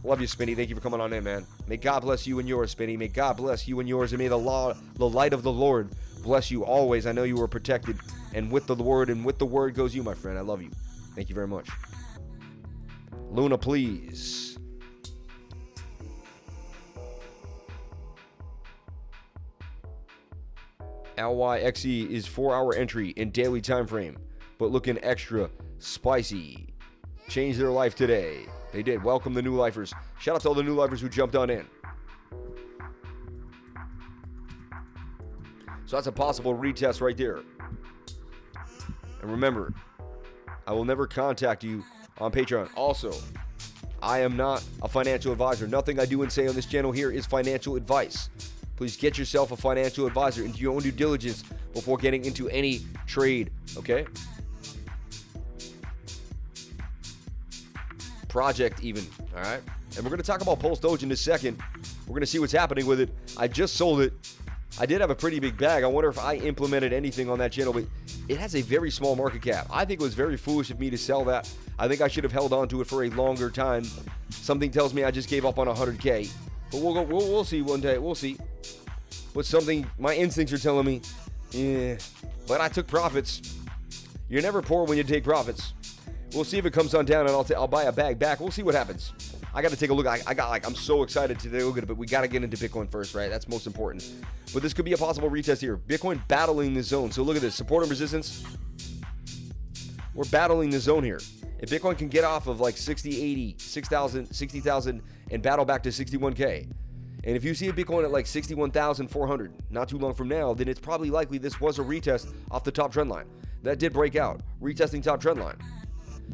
Love you, Spinny. Thank you for coming on in, man. May God bless you and yours, Spinny. May God bless you and yours. And may the light of the Lord bless you always. I know you are protected. And with the word goes you, my friend. I love you. Thank you very much. Luna, please. LYXE is 4-hour entry in daily time frame, but looking extra spicy. Changed their life today. They did. Welcome the new lifers. Shout out to all the new lifers who jumped on in. So that's a possible retest right there. And remember, I will never contact you on Patreon. Also, I am not a financial advisor. Nothing I do and say on this channel here is financial advice. Please get yourself a financial advisor into your own due diligence before getting into any trade, okay? Project even, all right? And we're going to talk about PULSEDOGE in a second. We're going to see what's happening with it. I just sold it. I did have a pretty big bag. I wonder if I implemented anything on that channel, but it has a very small market cap. I think it was very foolish of me to sell that. I think I should have held on to it for a longer time. Something tells me I just gave up on 100K. But we'll see one day. We'll see. But something, my instincts are telling me, yeah. But I took profits. You're never poor when you take profits. We'll see if it comes on down, and I'll buy a bag back. We'll see what happens. I got to take a look. I'm so excited to take a look at it, but we got to get into Bitcoin first, right? That's most important. But this could be a possible retest here. Bitcoin battling the zone. So look at this. Support and resistance. We're battling the zone here. If Bitcoin can get off of like 60, 80, 6,000, 60,000 and battle back to 61K, and if you see a Bitcoin at like 61,400 not too long from now, then it's probably likely this was a retest off the top trend line. That did break out, retesting top trend line.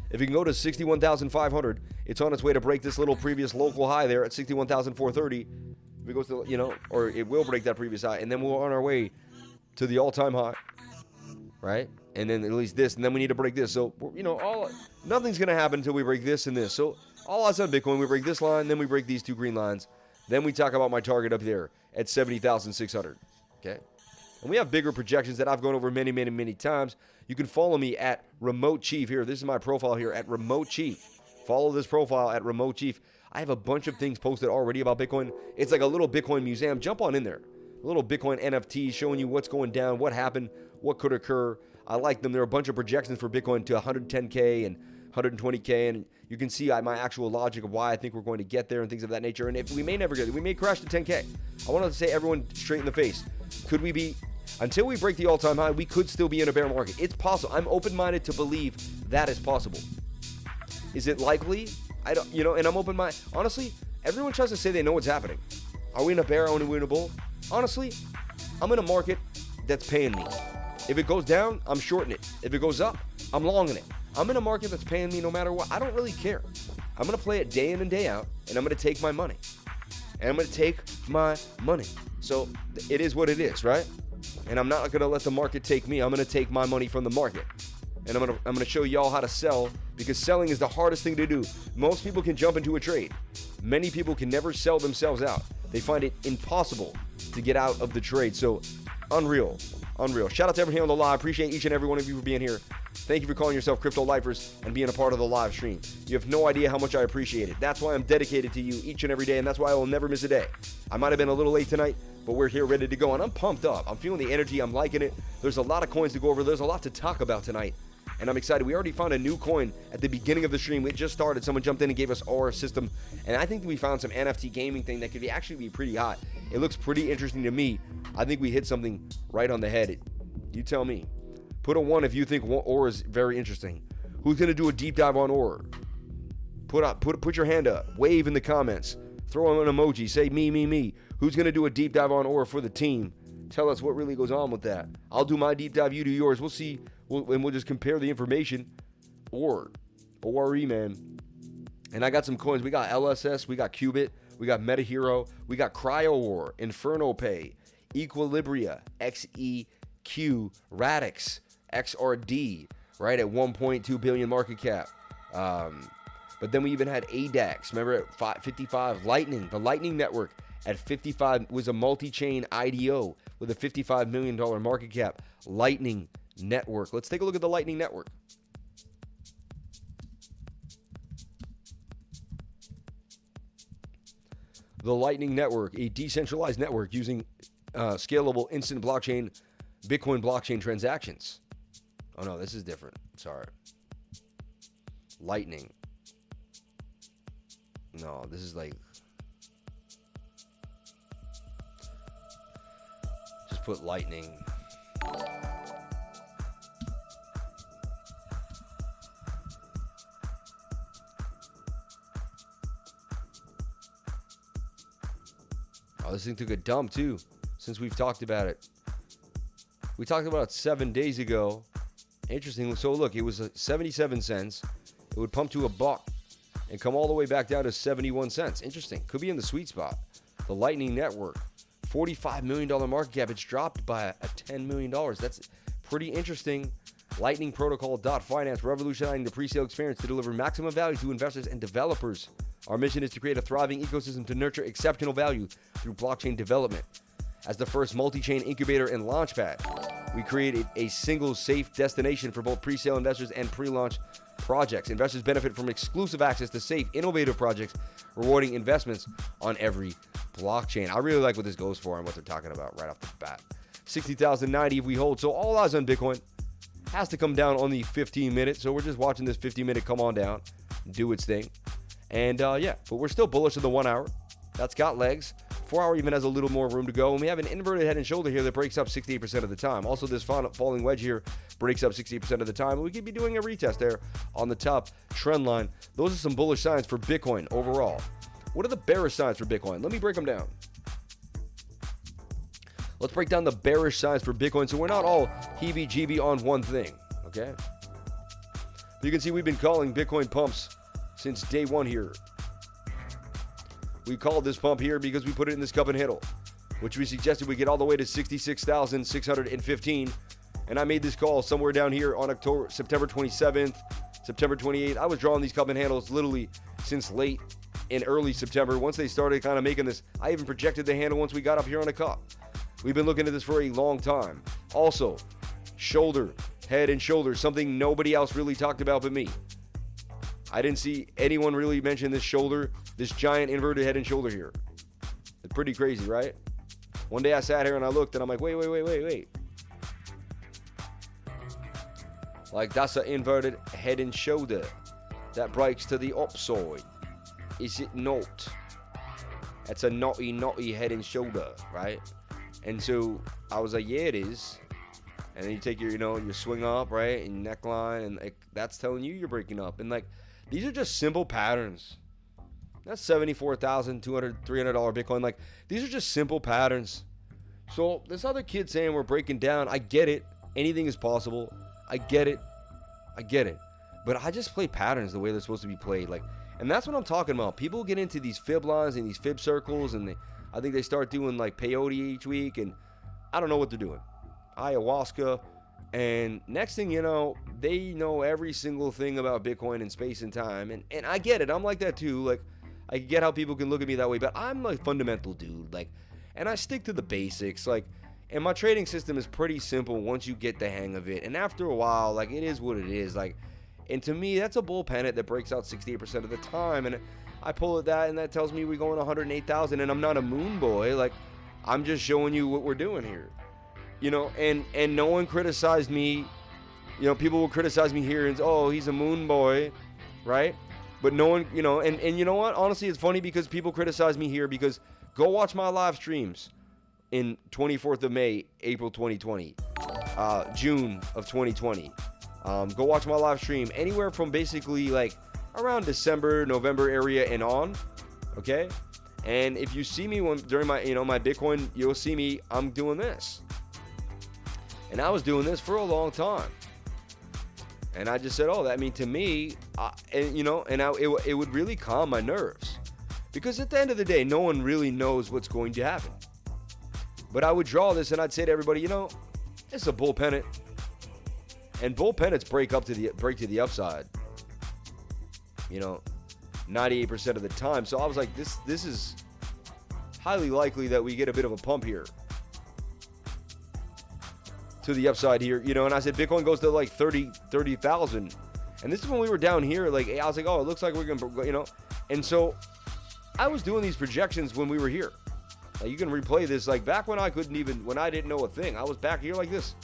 If you can go to 61,500, it's on its way to break this little previous local high there at 61,430. If it goes to, or it will break that previous high, and then we're on our way to the all-time high, right? And then at least this, and then we need to break this. So, nothing's going to happen until we break this and this. So, all odds on Bitcoin, we break this line, then we break these two green lines. Then we talk about my target up there at 70,600, okay? And we have bigger projections that I've gone over many, many, many times. You can follow me at Remote Chief here. This is my profile here at Remote Chief. Follow this profile at Remote Chief. I have a bunch of things posted already about Bitcoin. It's like a little Bitcoin museum. Jump on in there. A little Bitcoin NFT showing you what's going down, what happened, what could occur. I like them. There are a bunch of projections for Bitcoin to 110K and 120K, and you can see my actual logic of why I think we're going to get there and things of that nature. And if we may never get it, we may crash to 10K. I want to say everyone straight in the face. Could we be, until we break the all-time high, we could still be in a bear market. It's possible. I'm open-minded to believe that is possible. Is it likely? I don't, and I'm open-minded. Honestly, everyone tries to say they know what's happening. Are we in a bear? Are we in a bull? Honestly, I'm in a market that's paying me. If it goes down, I'm shorting it. If it goes up, I'm longing it. I'm in a market that's paying me no matter what. I don't really care. I'm going to play it day in and day out, and I'm going to take my money. So it is what it is, right? And I'm not going to let the market take me. I'm going to take my money from the market. And I'm going to show y'all how to sell, because selling is the hardest thing to do. Most people can jump into a trade. Many people can never sell themselves out. They find it impossible to get out of the trade. So unreal. Shout out to everyone here on the live. Appreciate each and every one of you for being here. Thank you for calling yourself Crypto Lifers and being a part of the live stream. You have no idea how much I appreciate it. That's why I'm dedicated to you each and every day, and that's why I will never miss a day. I might have been a little late tonight, but we're here ready to go, and I'm pumped up. I'm feeling the energy. I'm liking it. There's a lot of coins to go over. There's a lot to talk about tonight, and I'm excited. We already found a new coin at the beginning of the stream. We just started. Someone jumped in and gave us our system, and I think we found some NFT gaming thing that could actually be pretty hot. It looks pretty interesting to me. I think we hit something right on the head. You tell me. Put a 1 if you think ore is very interesting. Who's going to do a deep dive on ore? Put your hand up. Wave in the comments. Throw an emoji. Say me. Who's going to do a deep dive on ore for the team? Tell us what really goes on with that. I'll do my deep dive. You do yours. We'll see. We'll just compare the information. Ore, man. And I got some coins. We got LSS. We got Qubit. We got MetaHero. We got Cryo Ore, Inferno Pay, Equilibria, XEQ, Radix, XRD, right at 1.2 billion market cap. But then we even had ADAX, remember at 55, Lightning, the Lightning Network at 55 was a multi-chain IDO with a $55 million market cap. Lightning Network. Let's take a look at the Lightning Network. The Lightning Network, a decentralized network using scalable instant blockchain, Bitcoin blockchain transactions. Oh no, this is different. Sorry. Lightning. No, this is like... Just put Lightning. Oh, this thing took a dump too, since we've talked about it. We talked about it 7 days ago. Interesting. So look, it was 77 cents. It would pump to $1 and come all the way back down to 71 cents. Interesting. Could be in the sweet spot. The Lightning Network, $45 million market cap. It's dropped by $10 million. That's pretty interesting. Lightning Protocol.finance, revolutionizing the pre-sale experience to deliver maximum value to investors and developers. Our mission is to create a thriving ecosystem to nurture exceptional value through blockchain development. As the first multi-chain incubator and launchpad, we created a single safe destination for both pre-sale investors and pre-launch projects. Investors benefit from exclusive access to safe, innovative projects, rewarding investments on every blockchain. I really like what this goes for and what they're talking about right off the bat. 60,090 if we hold. So all eyes on Bitcoin. Has to come down on the 15 minutes. So we're just watching this 15 minute come on down, do its thing. And yeah, but we're still bullish in the 1 hour. That's got legs. 4 hour even has a little more room to go. And we have an inverted head and shoulder here that breaks up 68% of the time. Also, this falling wedge here breaks up 68% of the time. And we could be doing a retest there on the top trend line. Those are some bullish signs for Bitcoin overall. What are the bearish signs for Bitcoin? Let me break them down. Let's break down the bearish signs for Bitcoin so we're not all heebie-jeebie on one thing, okay? You can see we've been calling Bitcoin pumps since day one here. We called this pump here because we put it in this cup and handle, which we suggested we get all the way to 66,615. And I made this call somewhere down here on September 27th, September 28th. I was drawing these cup and handles literally since late in early September. Once they started kind of making this, I even projected the handle once we got up here on the cup. We've been looking at this for a long time. Also, shoulder, head and shoulder, something nobody else really talked about but me. I didn't see anyone really mention this shoulder, this giant inverted head and shoulder here. It's pretty crazy, right? One day I sat here and I looked and I'm like, wait. Like, that's an inverted head and shoulder that breaks to the upside. Is it not? That's a naughty head and shoulder, right? And so I was like, yeah, it is. And then you take your, your swing up, right? And neckline, and like, that's telling you you're breaking up. And like, these are just simple patterns. That's $74,200, $300 Bitcoin. Like, these are just simple patterns. So this other kid saying we're breaking down, I get it. Anything is possible. I get it. But I just play patterns the way they're supposed to be played. Like, and that's what I'm talking about. People get into these fib lines and these fib circles, and I think they start doing like peyote each week, and I don't know what they're doing. Ayahuasca, and next thing you know, they know every single thing about Bitcoin and space and time, and I get it. I'm like that too. Like, I get how people can look at me that way, but I'm like fundamental dude. Like, and I stick to the basics. Like, And my trading system is pretty simple once you get the hang of it. And after a while, like, it is what it is. Like, and to me, that's a bull pennant that breaks out 68% of the time. And I pull at that, and that tells me we're going 108,000. And I'm not a moon boy. Like, I'm just showing you what we're doing here. You know, and no one criticized me. You know, people will criticize me here and, oh, he's a moon boy, right? But no one, you know, and you know what? Honestly, it's funny because people criticize me here because go watch my live streams in 24th of May, April 2020, June of 2020. Go watch my live stream anywhere from basically like around December, November area and on, okay? And if you see me during my, you know, my Bitcoin, you'll see me, I'm doing this. And I was doing this for a long time. And I just said, oh, that mean to me, and you know, and it would really calm my nerves. Because at the end of the day, no one really knows what's going to happen. But I would draw this and I'd say to everybody, you know, it's a bull pennant. And bull pennants break to the upside. You know, 98% of the time. So I was like, this is highly likely that we get a bit of a pump here. To the upside here, you know, and I said Bitcoin goes to like 30,000. And this is when we were down here, like, I was like, oh, it looks like we're going to, you know. And so I was doing these projections when we were here. Like, you can replay this, like, back when I didn't know a thing. I was back here like this.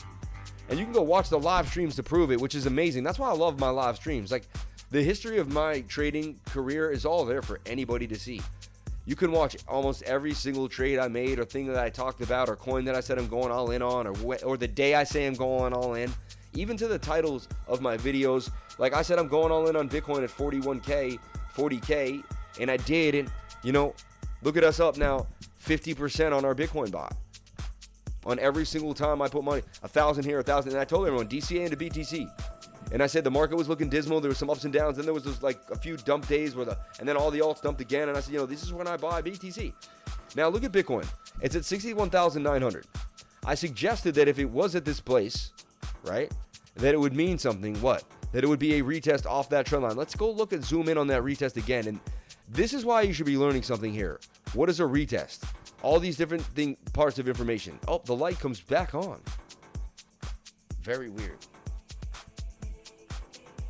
And you can go watch the live streams to prove it, which is amazing. That's why I love my live streams. Like, the history of my trading career is all there for anybody to see. You can watch almost every single trade I made or thing that I talked about or coin that I said I'm going all in on or the day I say I'm going all in. Even to the titles of my videos. Like I said, I'm going all in on Bitcoin at 41K, 40K, and I did. And, you know, look at us up now, 50% on our Bitcoin bot. On every single time I put money, 1,000 here, 1,000. And I told everyone, DCA into BTC. And I said the market was looking dismal. There was some ups and downs. Then there was just like a few dump days and then all the alts dumped again. And I said, you know, this is when I buy BTC. Now look at Bitcoin. It's at 61,900. I suggested that if it was at this place, right, that it would mean something. What? That it would be a retest off that trend line. Let's go look and zoom in on that retest again. And this is why you should be learning something here. What is a retest? All these different parts of information. Oh, the light comes back on. Very weird.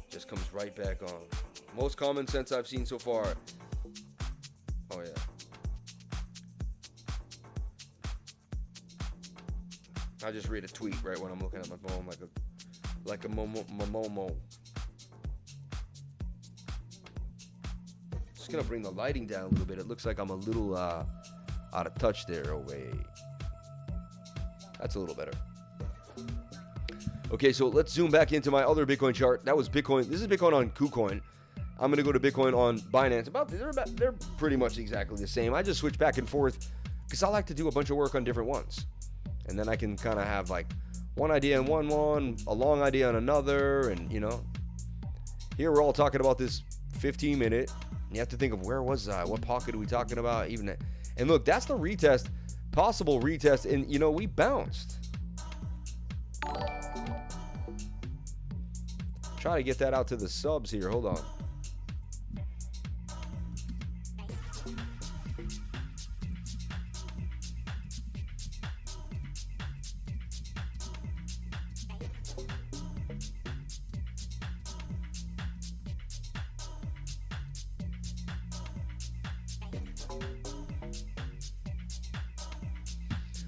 Just comes right back on. Most common sense I've seen so far. Oh yeah. I just read a tweet right when I'm looking at my phone like a momo. Just gonna bring the lighting down a little bit. It looks like I'm a little out of touch there. Oh wait. That's a little better. Okay, so let's zoom back into my other Bitcoin chart. That was Bitcoin. This is Bitcoin on KuCoin. I'm going to go to Bitcoin on Binance. They're pretty much exactly the same. I just switch back and forth because I like to do a bunch of work on different ones. And then I can kind of have like one idea on one, a long idea on another. And, you know, here we're all talking about this 15-minute. You have to think of where was I? What pocket are we talking about? And look, that's the retest, possible retest. And, you know, we bounced. Try to get that out to the subs here. Hold on.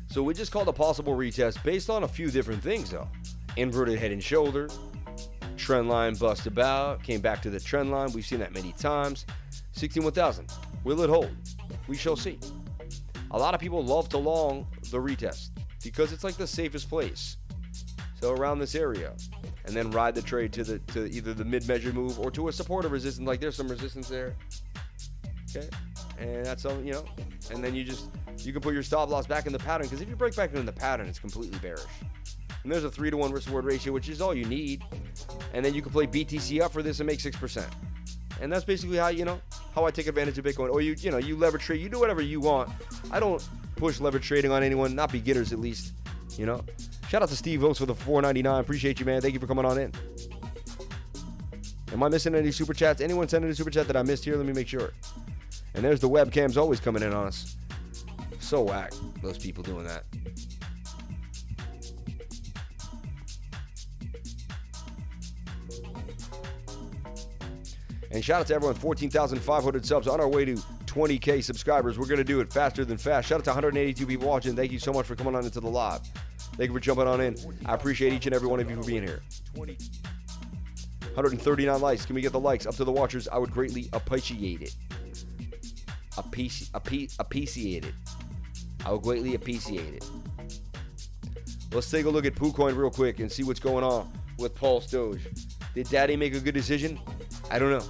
So we just called a possible retest based on a few different things though. Inverted head and shoulder. Trend line bust about, came back to the trend line. We've seen that many times. 61,000. Will it hold? We shall see. A lot of people love to long the retest because it's like the safest place. So around this area, and then ride the trade to either the mid-measure move or to a supportive resistance. Like there's some resistance there. Okay, and that's all, you know. And then you can put your stop loss back in the pattern because if you break back into the pattern, it's completely bearish. And there's a 3-to-1 risk-reward ratio, which is all you need. And then you can play BTC up for this and make 6%. And that's basically how, you know, how I take advantage of Bitcoin. Or you leverage trade, you do whatever you want. I don't push leverage trading on anyone, not beginners at least, you know. Shout out to Steve Oaks for the $4.99. Appreciate you, man. Thank you for coming on in. Am I missing any super chats? Anyone sending a super chat that I missed here? Let me make sure. And there's the webcams always coming in on us. So whack, those people doing that. And shout out to everyone, 14,500 subs on our way to 20K subscribers. We're going to do it faster than fast. Shout out to 182 people watching. Thank you so much for coming on into the live. Thank you for jumping on in. I appreciate each and every one of you for being here. 139 likes. Can we get the likes up to the watchers? I would greatly appreciate it. Appreciate it. I would greatly appreciate it. Let's take a look at PooCoin real quick and see what's going on with PulseDoge. Did Daddy make a good decision? I don't know.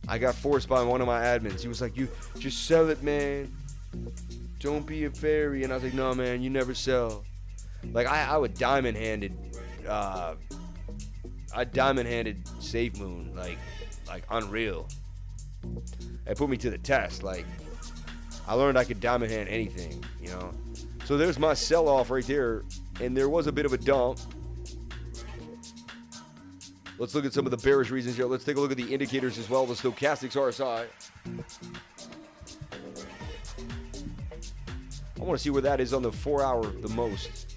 I got forced by one of my admins. He was like, "You just sell it, man. Don't be a fairy." And I was like, "No, man, you never sell." Like I would diamond-handed Safe Moon, like unreal. It put me to the test. Like I learned I could diamond hand anything, you know. So there's my sell-off right there, and there was a bit of a dump. Let's look at some of the bearish reasons here. Let's take a look at the indicators as well. The stochastics RSI. I want to see where that is on the 4-hour the most.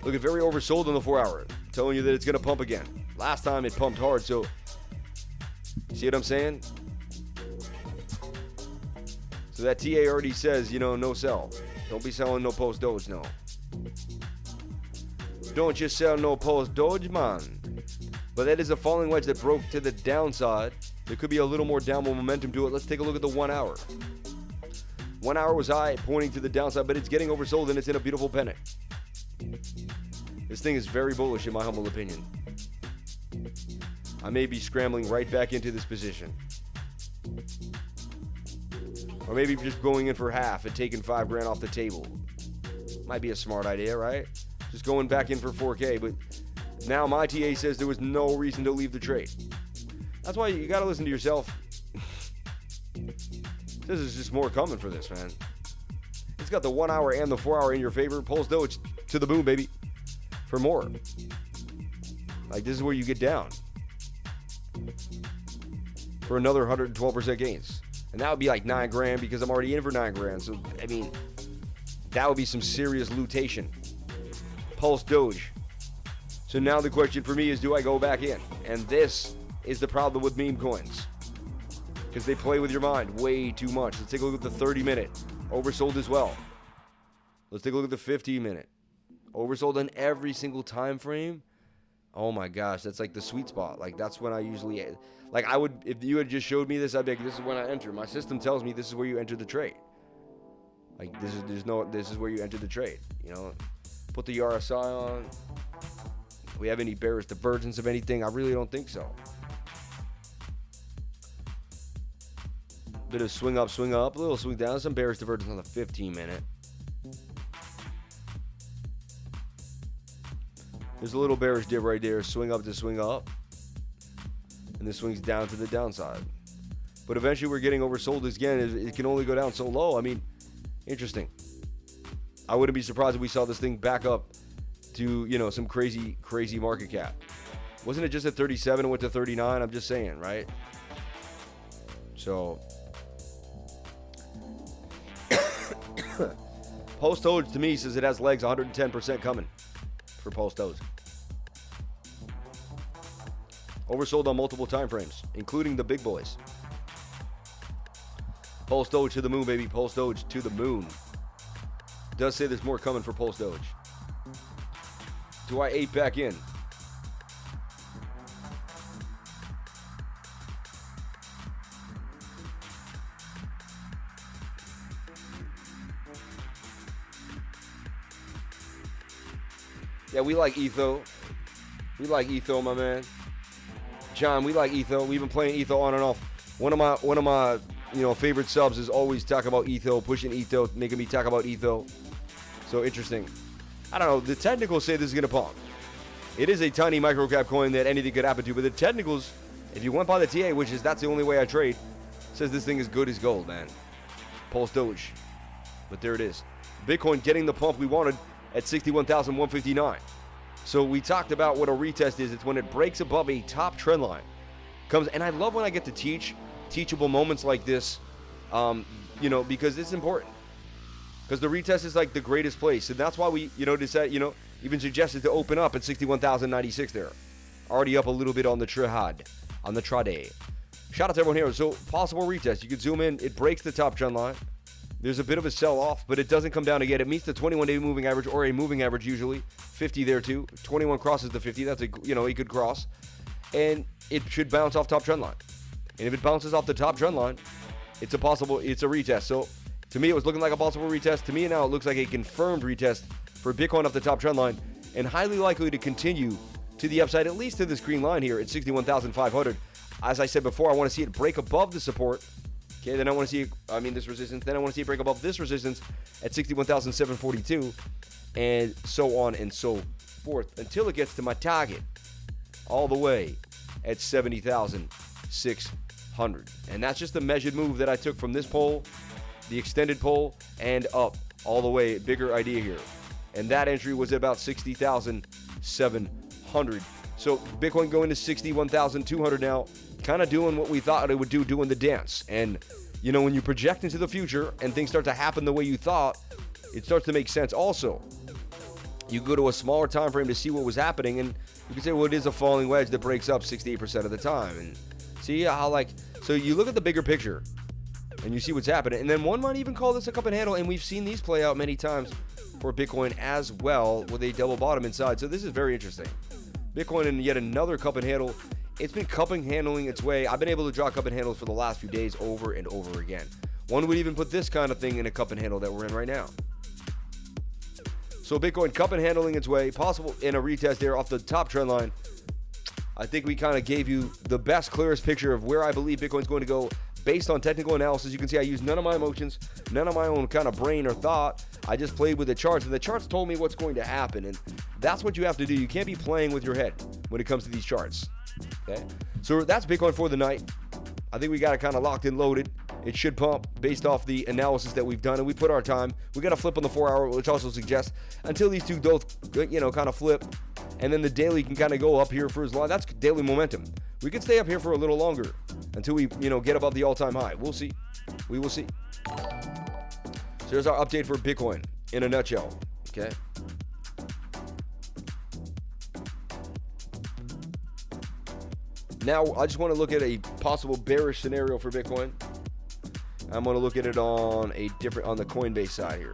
Look, at very oversold on the 4-hour. Telling you that it's going to pump again. Last time it pumped hard, so see what I'm saying? So that TA already says, you know, no sell. Don't be selling no PulseDoge, no. Don't just sell no PulseDoge, man. But that is a falling wedge that broke to the downside. There could be a little more downward momentum to it. Let's take a look at the 1 hour. 1 hour was high, pointing to the downside, but it's getting oversold and it's in a beautiful pennant. This thing is very bullish in my humble opinion. I may be scrambling right back into this position. Or maybe just going in for half and taking $5 grand off the table. Might be a smart idea, right? Just going back in for 4K, but now my TA says there was no reason to leave the trade. That's why you got to listen to yourself. This is just more coming for this, man. It's got the 1 hour and the 4 hour in your favor. PulseDoge to the moon, baby. For more. Like, this is where you get down. For another 112% gains. And that would be like $9 grand because I'm already in for $9 grand. So, I mean, that would be some serious lootation. PulseDoge. So now the question for me is, do I go back in? And this is the problem with meme coins. Because they play with your mind way too much. Let's take a look at the 30-minute. Oversold as well. Let's take a look at the 15-minute. Oversold on every single time frame. Oh my gosh, that's like the sweet spot. Like, that's when I usually, like, I would, if you had just showed me this, I'd be like, this is when I enter. My system tells me this is where you enter the trade. Like, this is where you enter the trade. You know, put the RSI on. Do we have any bearish divergence of anything? I really don't think so. Bit of swing up, a little swing down, some bearish divergence on the 15-minute. There's a little bearish dip right there, swing up to swing up. And this swings down to the downside. But eventually we're getting oversold again. It can only go down so low. I mean, interesting. I wouldn't be surprised if we saw this thing back up to, you know, some crazy market cap. Wasn't it just at 37 and went to 39? I'm just saying, right? So, PulseDoge to me says it has legs 110% coming for PulseDoge. Oversold on multiple time frames, including the big boys. PulseDoge to the moon, baby. PulseDoge to the moon. Does say there's more coming for PulseDoge. Do I ape back in? Yeah, we like Etho. We like Etho, my man. John, we like Etho. We've been playing Etho on and off. One of my favorite subs is always talk about Etho, pushing Etho, making me talk about Etho. So interesting. I don't know. The technicals say this is gonna pump. It is a tiny microcap coin that anything could happen to, but the technicals, if you went by the TA, which is that's the only way I trade, says this thing is good as gold, man. PulseDoge. But there it is. Bitcoin getting the pump we wanted at 61,159. So we talked about what a retest is. It's when it breaks above a top trend line. And I love when I get to teachable moments like this, because it's important. because the retest is like the greatest place, and that's why we, even suggested to open up at 61,096 there. Already up a little bit on the trade. Shout out to everyone here. So possible retest. You can zoom in. It breaks the top trend line. There's a bit of a sell-off, but it doesn't come down again. It meets the 21-day moving average or a moving average usually. 50 there too. 21 crosses the 50. That's a good cross. And it should bounce off top trend line. And if it bounces off the top trend line, it's a retest. So to me, it was looking like a possible retest. To me now, it looks like a confirmed retest for Bitcoin off the top trend line and highly likely to continue to the upside, at least to this green line here at 61,500. As I said before, I want to see it break above the support. Okay, then I want to see, this resistance. Then I want to see it break above this resistance at 61,742, and so on and so forth until it gets to my target all the way at 70,600. And that's just the measured move that I took from this pole, the extended pole, and up all the way. Bigger idea here. And that entry was at about 60,700. So Bitcoin going to 61,200 now, kind of doing what we thought it would do, doing the dance. And, when you project into the future and things start to happen the way you thought, it starts to make sense. Also, you go to a smaller time frame to see what was happening, and you can say, well, it is a falling wedge that breaks up 68% of the time. And see how, so you look at the bigger picture, and you see what's happening. And then one might even call this a cup and handle, and we've seen these play out many times for Bitcoin as well with a double bottom inside. So this is very interesting. Bitcoin in yet another cup and handle. It's been cup and handling its way. I've been able to draw cup and handles for the last few days over and over again. One would even put this kind of thing in a cup and handle that we're in right now. So Bitcoin cup and handling its way, possible in a retest there off the top trend line. I think we kind of gave you the best, clearest picture of where I believe Bitcoin's going to go based on technical analysis. You can see I used none of my emotions, none of my own kind of brain or thought. I just played with the charts, and the charts told me what's going to happen, and that's what you have to do. You can't be playing with your head when it comes to these charts. Okay, so that's Bitcoin for the night. I think we got it kind of locked and loaded. It should pump based off the analysis that we've done, and we put our time. We got to flip on the 4-hour, which also suggests until these two both, kind of flip, and then the daily can kind of go up here for as long. That's daily momentum. We could stay up here for a little longer until we, get above the all-time high. We'll see. We will see. So here's our update for Bitcoin in a nutshell. Okay. Now, I just want to look at a possible bearish scenario for Bitcoin. I'm going to look at it on the Coinbase side here.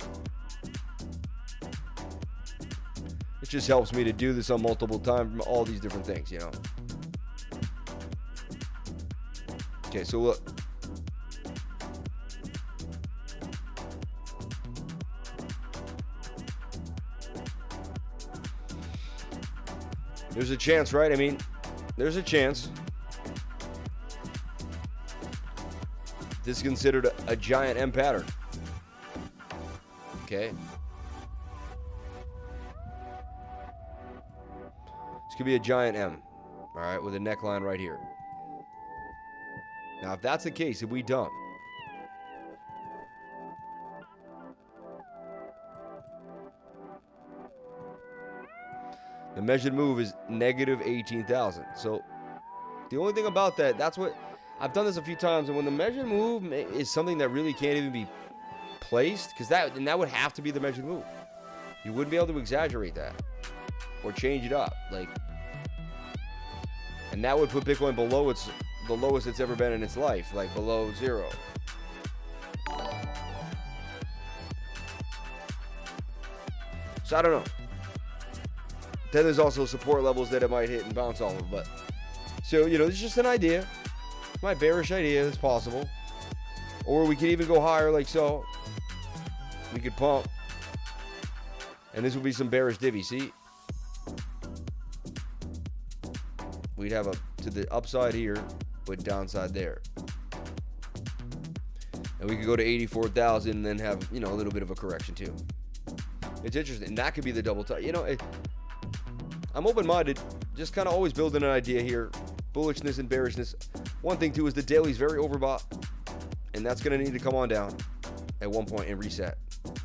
It just helps me to do this on multiple times from all these different things, Okay, so look. There's a chance, right? There's a chance. This is considered a giant M pattern. Okay. This could be a giant M. All right, with a neckline right here. Now, if that's the case, if we dump, the measured move is negative 18,000. So the only thing about that, that's what I've done this a few times, and when the measured move is something that really can't even be placed, because that would have to be the measured move. You wouldn't be able to exaggerate that or change it up, and that would put Bitcoin below the lowest it's ever been in its life, below zero. So I don't know. Then there's also support levels that it might hit and bounce off of. But so, it's just an idea. My bearish idea is possible. Or we could even go higher like so. We could pump. And this would be some bearish divvy. See? We'd have to the upside here with downside there. And we could go to 84,000 and then have, a little bit of a correction too. It's interesting. And that could be the double top. I'm open-minded, just kind of always building an idea here. Bullishness and bearishness. One thing, too, is the daily's very overbought, and that's going to need to come on down at one point and reset.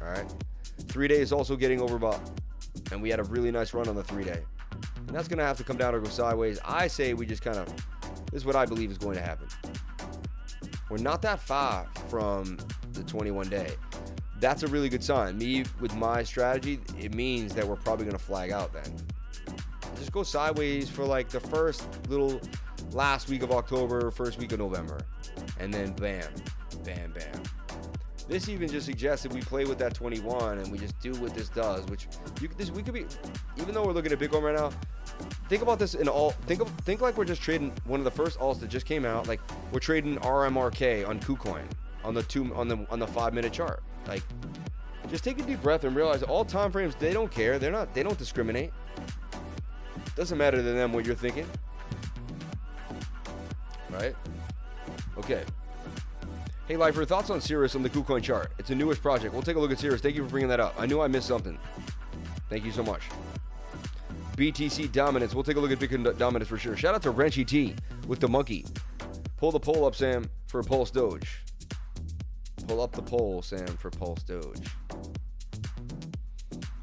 All right? 3-day is also getting overbought, and we had a really nice run on the 3-day. And that's going to have to come down or go sideways. I say we just this is what I believe is going to happen. We're not that far from the 21-day, that's a really good sign. Me, with my strategy, it means that we're probably going to flag out then. Just go sideways for like the first little last week of October, first week of November. And then bam, bam, bam. This even just suggests that we play with that 21 and we just do what this does, which we could be, even though we're looking at Bitcoin right now, think about this in all, think like we're just trading one of the first alts that just came out. Like we're trading RMRK on KuCoin on the 5-minute chart. Like, just take a deep breath and realize all time frames, they don't care. They don't discriminate. Doesn't matter to them what you're thinking. Right? Okay. Hey, Lifer, thoughts on Cirrus on the KuCoin chart? It's a newish project. We'll take a look at Cirrus. Thank you for bringing that up. I knew I missed something. Thank you so much. BTC dominance. We'll take a look at Bitcoin dominance for sure. Shout out to Wrenchy T with the monkey. Pull the poll up, Sam, for PULSEDOGE. Pull up the poll, Sam, for PULSEDOGE.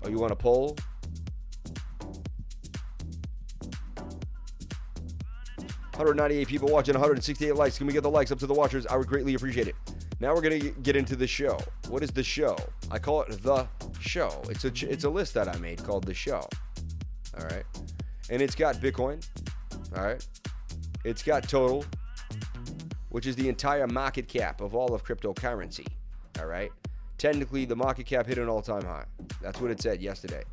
Oh, you want a poll? $198 people watching, 168 likes. Can we get the likes up to the watchers? I would greatly appreciate it. Now we're going to get into the show. What is the show? I call it the show. It's a list that I made called the show. All right. And it's got Bitcoin. All right. It's got total, which is the entire market cap of all of cryptocurrency. All right. Technically, the market cap hit an all-time high. That's what it said yesterday,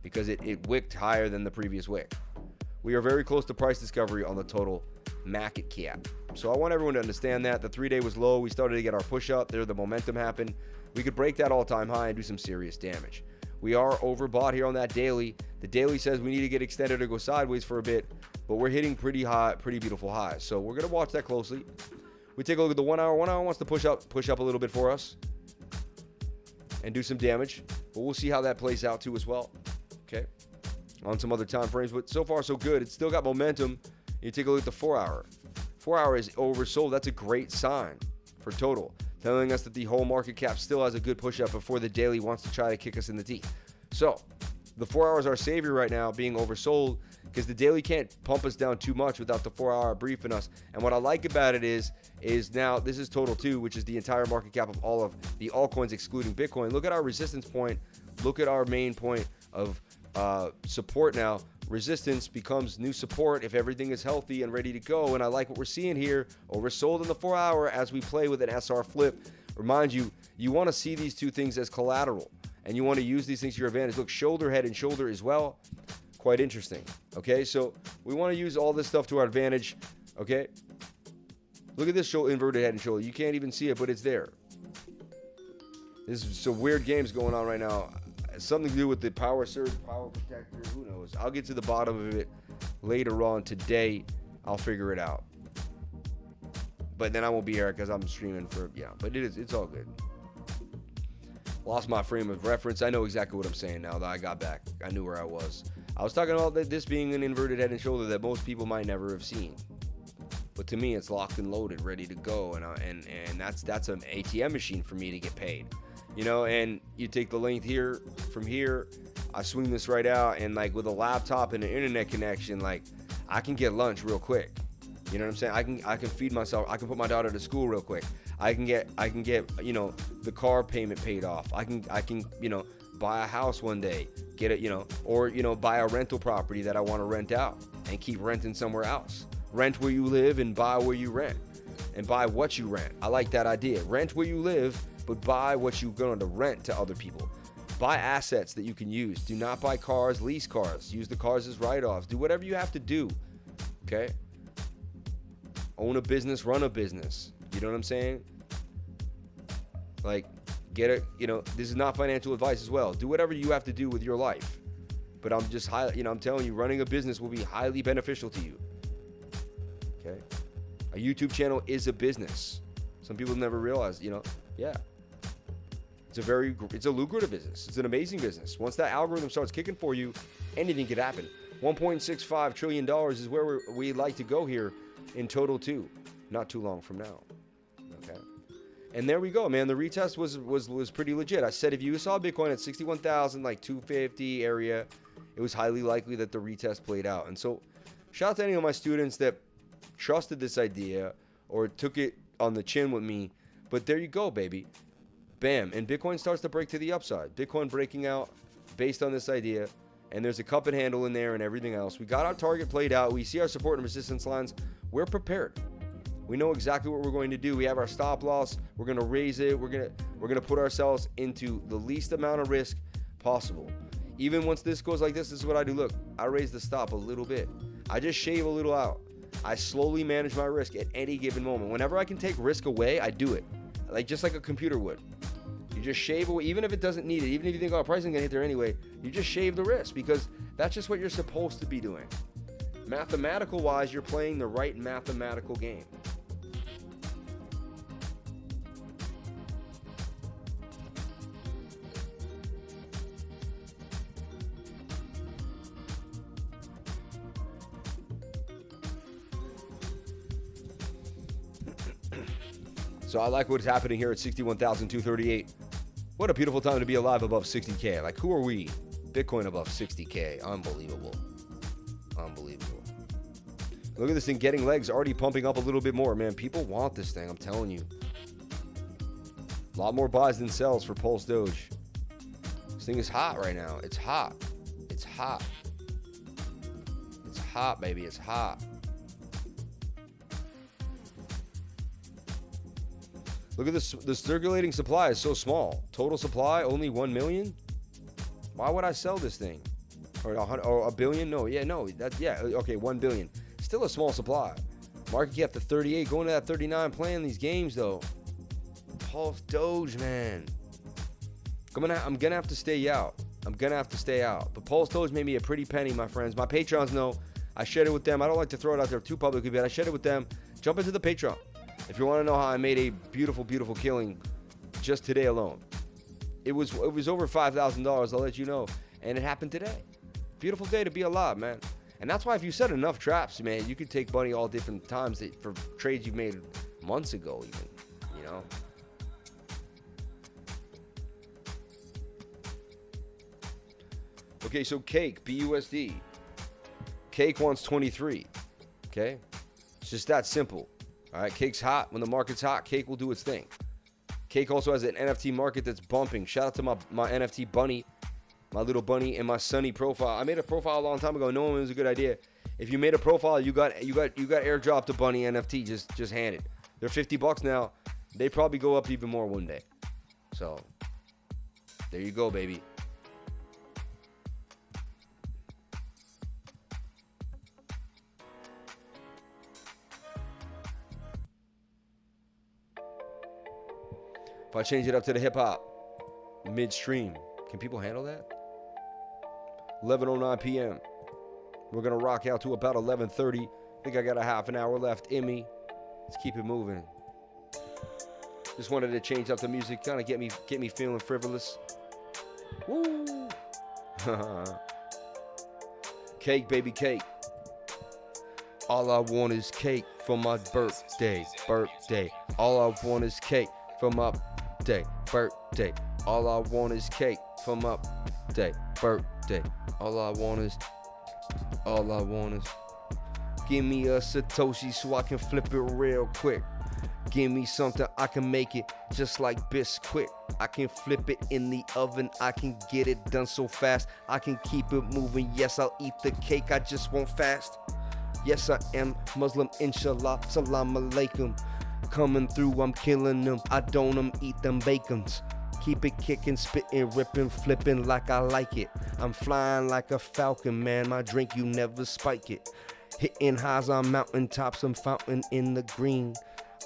because it wicked higher than the previous wick. We are very close to price discovery on the total market cap. So I want everyone to understand that. The 3-day was low. We started to get our push up there. The momentum happened. We could break that all-time high and do some serious damage. We are overbought here on that daily. The daily says we need to get extended or go sideways for a bit, but we're hitting pretty high, pretty beautiful highs. So we're going to watch that closely. We take a look at the 1 hour. 1 hour wants to push up a little bit for us and do some damage, but we'll see how that plays out too as well. Okay. On some other time frames, but so far so good. It's still got momentum. You take a look at the 4 hour. 4 hour is oversold. That's a great sign for total, telling us that the whole market cap still has a good push up before the daily wants to try to kick us in the teeth. So the 4 hours our savior right now, being oversold, because the daily can't pump us down too much without the 4 hour briefing us. And what I like about it is now this is total too, which is the entire market cap of all of the altcoins excluding Bitcoin. Look at our resistance point. Look at our main point of support now. Resistance becomes new support if everything is healthy and ready to go. And I like what we're seeing here. Oversold in the 4 hour as we play with an SR flip. Remind you, you want to see these two things as collateral, and you want to use these things to your advantage. Look, shoulder, head, and shoulder as well. Quite interesting. Okay, so we want to use all this stuff to our advantage. Okay, look at this inverted head and shoulder. You can't even see it, but it's there. There's some weird games going on right now. Something to do with the power surge, power protector, who knows? I'll get to the bottom of it later on today. I'll figure it out. But then I won't be here because I'm streaming for, but it's all good. Lost my frame of reference. I know exactly what I'm saying now that I got back. I knew where I was. I was talking about this being an inverted head and shoulder that most people might never have seen. But to me, it's locked and loaded, ready to go. And that's an ATM machine for me to get paid. And you take the length here, from here, I swing this right out, and like with a laptop and an internet connection, like I can get lunch real quick. You know what I'm saying? I can feed myself. I can put my daughter to school real quick. I can get the car payment paid off. I can buy a house one day, get it, or buy a rental property that I want to rent out and keep renting somewhere else. Rent where you live and buy where you rent, and buy what you rent. I like that idea. Rent where you live, but buy what you're going to rent to other people. Buy assets that you can use. Do not buy cars, lease cars. Use the cars as write-offs. Do whatever you have to do, okay? Own a business, run a business. You know what I'm saying? Like, get it, this is not financial advice as well. Do whatever you have to do with your life. But I'm just, I'm telling you, running a business will be highly beneficial to you, okay? A YouTube channel is a business. Some people never realize, yeah. It's a lucrative business. It's an amazing business. Once that algorithm starts kicking for you, anything could happen. $1.65 trillion is where we like to go here in total too. Not too long from now. Okay. And there we go, man. The retest was pretty legit. I said if you saw Bitcoin at 61,000, like 250 area, it was highly likely that the retest played out. And so shout out to any of my students that trusted this idea or took it on the chin with me. But there you go, baby. bam, and Bitcoin starts to break to the upside. Bitcoin breaking out based on this idea, and there's a cup and handle in there and everything else. We got our target played out. We see our support and resistance lines. We're prepared. We know exactly what we're going to do. We have our stop loss. We're going to raise it. We're going to put ourselves into the least amount of risk possible. Even once this goes like this is what I do. Look, I raise the stop a little bit. I just shave a little out. I slowly manage my risk at any given moment. Whenever I can take risk away, I do it. Just like a computer would. You just shave away, even if it doesn't need it, even if you think, oh, pricing gonna hit there anyway, you just shave the risk because that's just what you're supposed to be doing. Mathematical wise, you're playing the right mathematical game. So I like what's happening here at 61,238. What a beautiful time to be alive above 60K. Like, who are we? Bitcoin above 60K. Unbelievable. Unbelievable. Look at this thing getting legs, already pumping up a little bit more. Man, people want this thing, I'm telling you. A lot more buys than sells for Pulse Doge. This thing is hot right now. It's hot. It's hot. It's hot, baby. It's hot. Look at this. The circulating supply is so small. Total supply only 1 million. Why would I sell this thing? Or a billion? No, yeah, no. Okay, 1 billion. Still a small supply. Market cap to 38, going to that 39. Playing these games though. Pulse Doge, man. I'm gonna have to stay out. But Pulse Doge made me a pretty penny, my friends. My Patrons know. I shared it with them. I don't like to throw it out there too publicly, but I shared it with them. Jump into the Patreon. If you want to know how I made a beautiful, beautiful killing just today alone. It was over $5,000, I'll let you know. And it happened today. Beautiful day to be alive, man. And that's why if you set enough traps, man, you could take money all different times for trades you've made months ago even, you know. Okay, so Cake, BUSD. Cake wants 23, okay? It's just that simple. All right, Cake's hot. When the market's hot, Cake will do its thing. Cake also has an NFT market that's bumping. Shout out to my NFT bunny, my little bunny, and my Sunny profile. I made a profile a long time ago. No one was a good idea. If you made a profile, you got airdropped a bunny NFT. Just hand it. They're $50 now. They probably go up even more one day. So there you go, baby. If I change it up to the hip hop midstream, can people handle that? 11:09 p.m. We're gonna rock out to about 11:30. I think I got a half an hour left in me. Let's keep it moving. Just wanted to change up the music, kind of get me feeling frivolous. Woo! Cake, baby, cake. All I want is cake for my birthday. All I want is cake for my birthday. All I want is cake for my birthday. All I want is give me a Satoshi so I can flip it real quick. Give me something I can make it just like Biscuit. I can flip it in the oven. I can get it done so fast. I can keep it moving. Yes, I'll eat the cake. I just won't fast. Yes, I am Muslim, inshallah. Salam alaikum. Coming through, I'm killing them. I don't eat them bacons. Keep it kicking, spitting, ripping, flipping like I like it. I'm flying like a falcon, man. My drink, you never spike it. Hitting highs on mountaintops, I'm fountain in the green.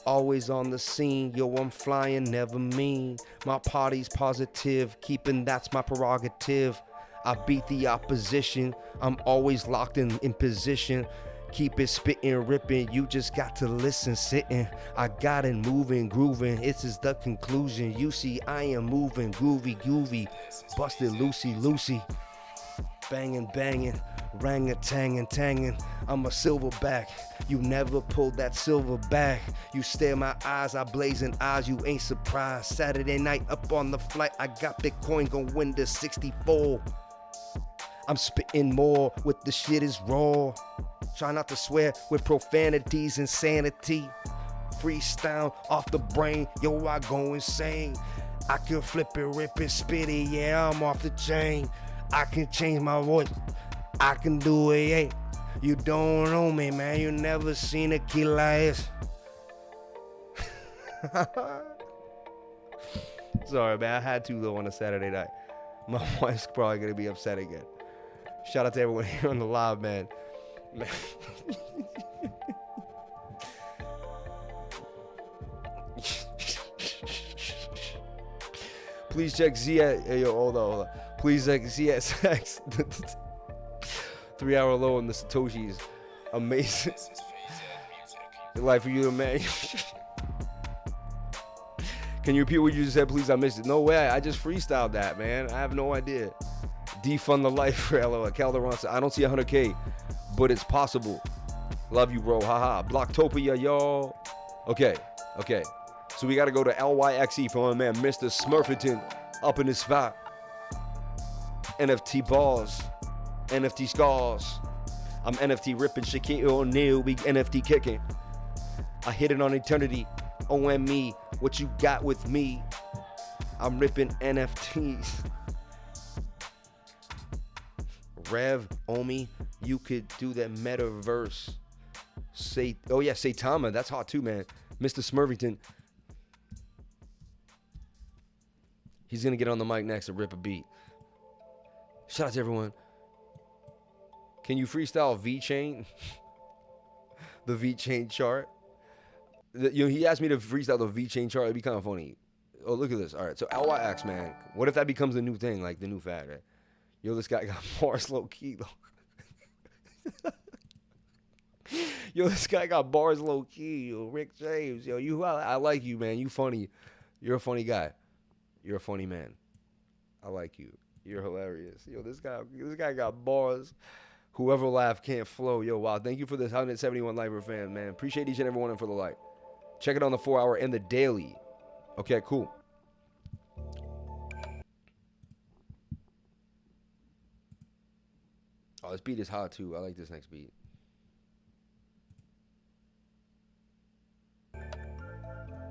Always on the scene, yo, I'm flying, never mean. My party's positive, keeping that's my prerogative. I beat the opposition, I'm always locked in position. Keep it spitting, ripping, you just got to listen, sitting. I got it moving, grooving, this is the conclusion. You see, I am moving, groovy, busted loosey. Banging, rang-a-tangin'. I'm a silverback, you never pulled that silver back. You stare my eyes, I blazing eyes, you ain't surprised. Saturday night up on the flight, I got Bitcoin gon' win the 64. I'm spitting more with the shit is raw. Try not to swear with profanities, insanity. Freestyle off the brain, yo, I go insane. I can flip it, rip it, spit it, yeah, I'm off the chain. I can change my voice, I can do it, yeah. You don't know me, man, you never seen a kid like this. Sorry, man, I had to though on a Saturday night. My wife's probably gonna be upset again. Shout out to everyone here on the live, man. Please check hey, yo, hold on. Please check ZSX. 3 hour low on the Satoshis. Amazing. Life for you to man. Can you repeat what you just said, please? I missed it. No way. I just freestyled that, man. I have no idea. Defund the life for LOL. Calderon said, I don't see 100K, but it's possible. Love you, bro. Haha. Blocktopia, y'all. Okay. So we got to go to LYXE for my man, Mr. Smurferton, up in his spot. NFT balls. NFT scars. I'm NFT ripping. Shaquille O'Neal. We NFT kicking. I hit it on eternity. OME. What you got with me? I'm ripping NFTs. Rev, Omi, you could do that metaverse. Oh yeah, Saitama, that's hot too, man. Mr. Smurvington. He's gonna get on the mic next and rip a beat. Shout out to everyone. Can you freestyle V-Chain? The V-Chain chart? He asked me to freestyle the V-Chain chart. It'd be kind of funny. Oh, look at this. All right, so LYX, man. What if that becomes the new thing, like the new fad, right? Yo, this guy got bars low key, though. Yo, this guy got bars low key. Yo, Rick James. Yo, I like you, man. You funny. You're a funny guy. You're a funny man. I like you. You're hilarious. Yo, this guy got bars. Whoever laugh can't flow. Yo, wow. Thank you for this 171 lifer fan, man. Appreciate each and every one for the like. Check it on the 4 hour and the daily. Okay, cool. Oh, this beat is hot too. I like this next beat.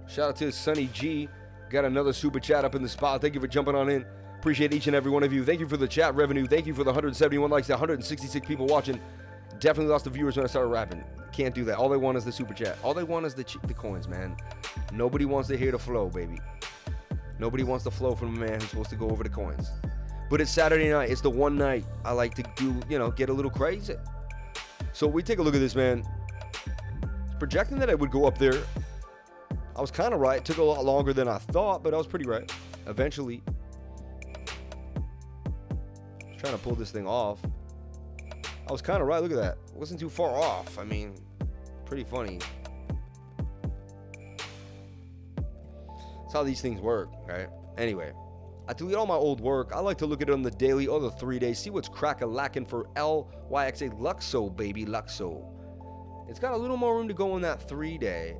Shout out to Sunny G. Got another super chat up in the spot. Thank you for jumping on in. Appreciate each and every one of you. Thank you for the chat revenue. Thank you for the 171 likes, the 166 people watching. Definitely lost the viewers when I started rapping. Can't do that. All they want is the super chat. All they want is the coins, man. Nobody wants to hear the flow, baby. Nobody wants the flow from a man who's supposed to go over the coins. But it's Saturday night. It's the one night I like to do, get a little crazy. So we take a look at this, man. Projecting that I would go up there. I was kind of right. It took a lot longer than I thought, but I was pretty right. Eventually. I was trying to pull this thing off. I was kind of right. Look at that. It wasn't too far off. I mean, pretty funny. That's how these things work, right? Anyway. I delete all my old work. I like to look at it on the daily or the 3 days. See what's crack-a-lackin' for LYXE LYXE, baby, LYXE. It's got a little more room to go on that 3 day.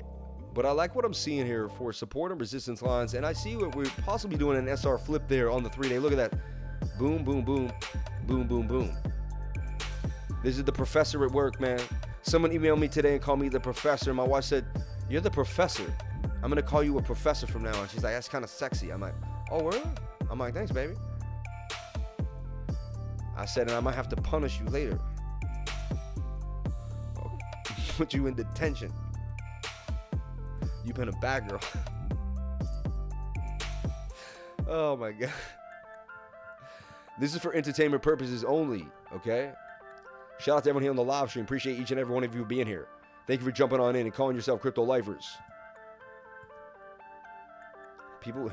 But I like what I'm seeing here for support and resistance lines. And I see what we're possibly doing an SR flip there on the 3 day. Look at that. Boom, boom, boom. Boom, boom, boom. This is the professor at work, man. Someone emailed me today and called me the professor. My wife said, you're the professor. I'm going to call you a professor from now on. She's like, that's kind of sexy. I'm like, oh, really? I'm like, thanks, baby. I said, and I might have to punish you later. Put you in detention. You've been a bad girl. Oh, my God. This is for entertainment purposes only, okay? Shout out to everyone here on the live stream. Appreciate each and every one of you being here. Thank you for jumping on in and calling yourself crypto lifers. People...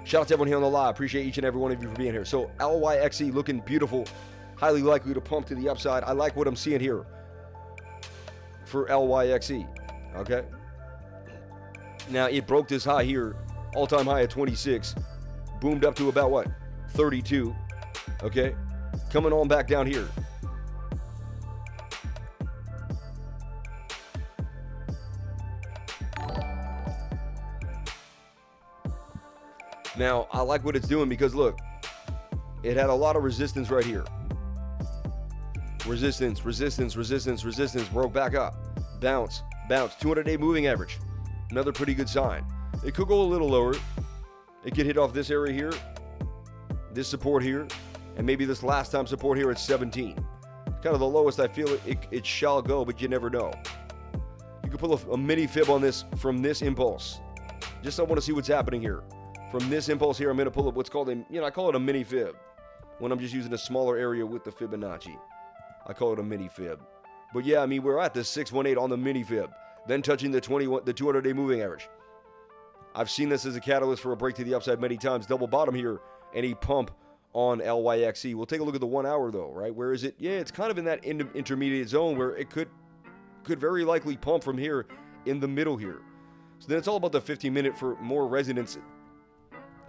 Shout out to everyone here on the live. Appreciate each and every one of you for being here. So LYXE looking beautiful. Highly likely to pump to the upside. I like what I'm seeing here for LYXE. Okay. Now it broke this high here. All-time high at 26. Boomed up to about what? 32. Okay. Coming on back down here. Now, I like what it's doing because, look, it had a lot of resistance right here. Resistance, resistance, resistance, resistance, broke back up. Bounce, Bounce, 200-day moving average. Another pretty good sign. It could go a little lower. It could hit off this area here, this support here, and maybe this last time support here at 17. Kind of the lowest I feel it shall go, but you never know. You can pull a mini fib on this from this impulse. Just I want to see what's happening here. From this impulse here, I'm going to pull up what's called I call it a mini fib. When I'm just using a smaller area with the Fibonacci. I call it a mini fib. But yeah, I mean, we're at the 618 on the mini fib. Then touching the 200-day moving average. I've seen this as a catalyst for a break to the upside many times. Double bottom here, and a pump on LYXE. We'll take a look at the 1 hour though, right? Where is it? Yeah, it's kind of in that intermediate zone where it could very likely pump from here in the middle here. So then it's all about the 15-minute for more resonance.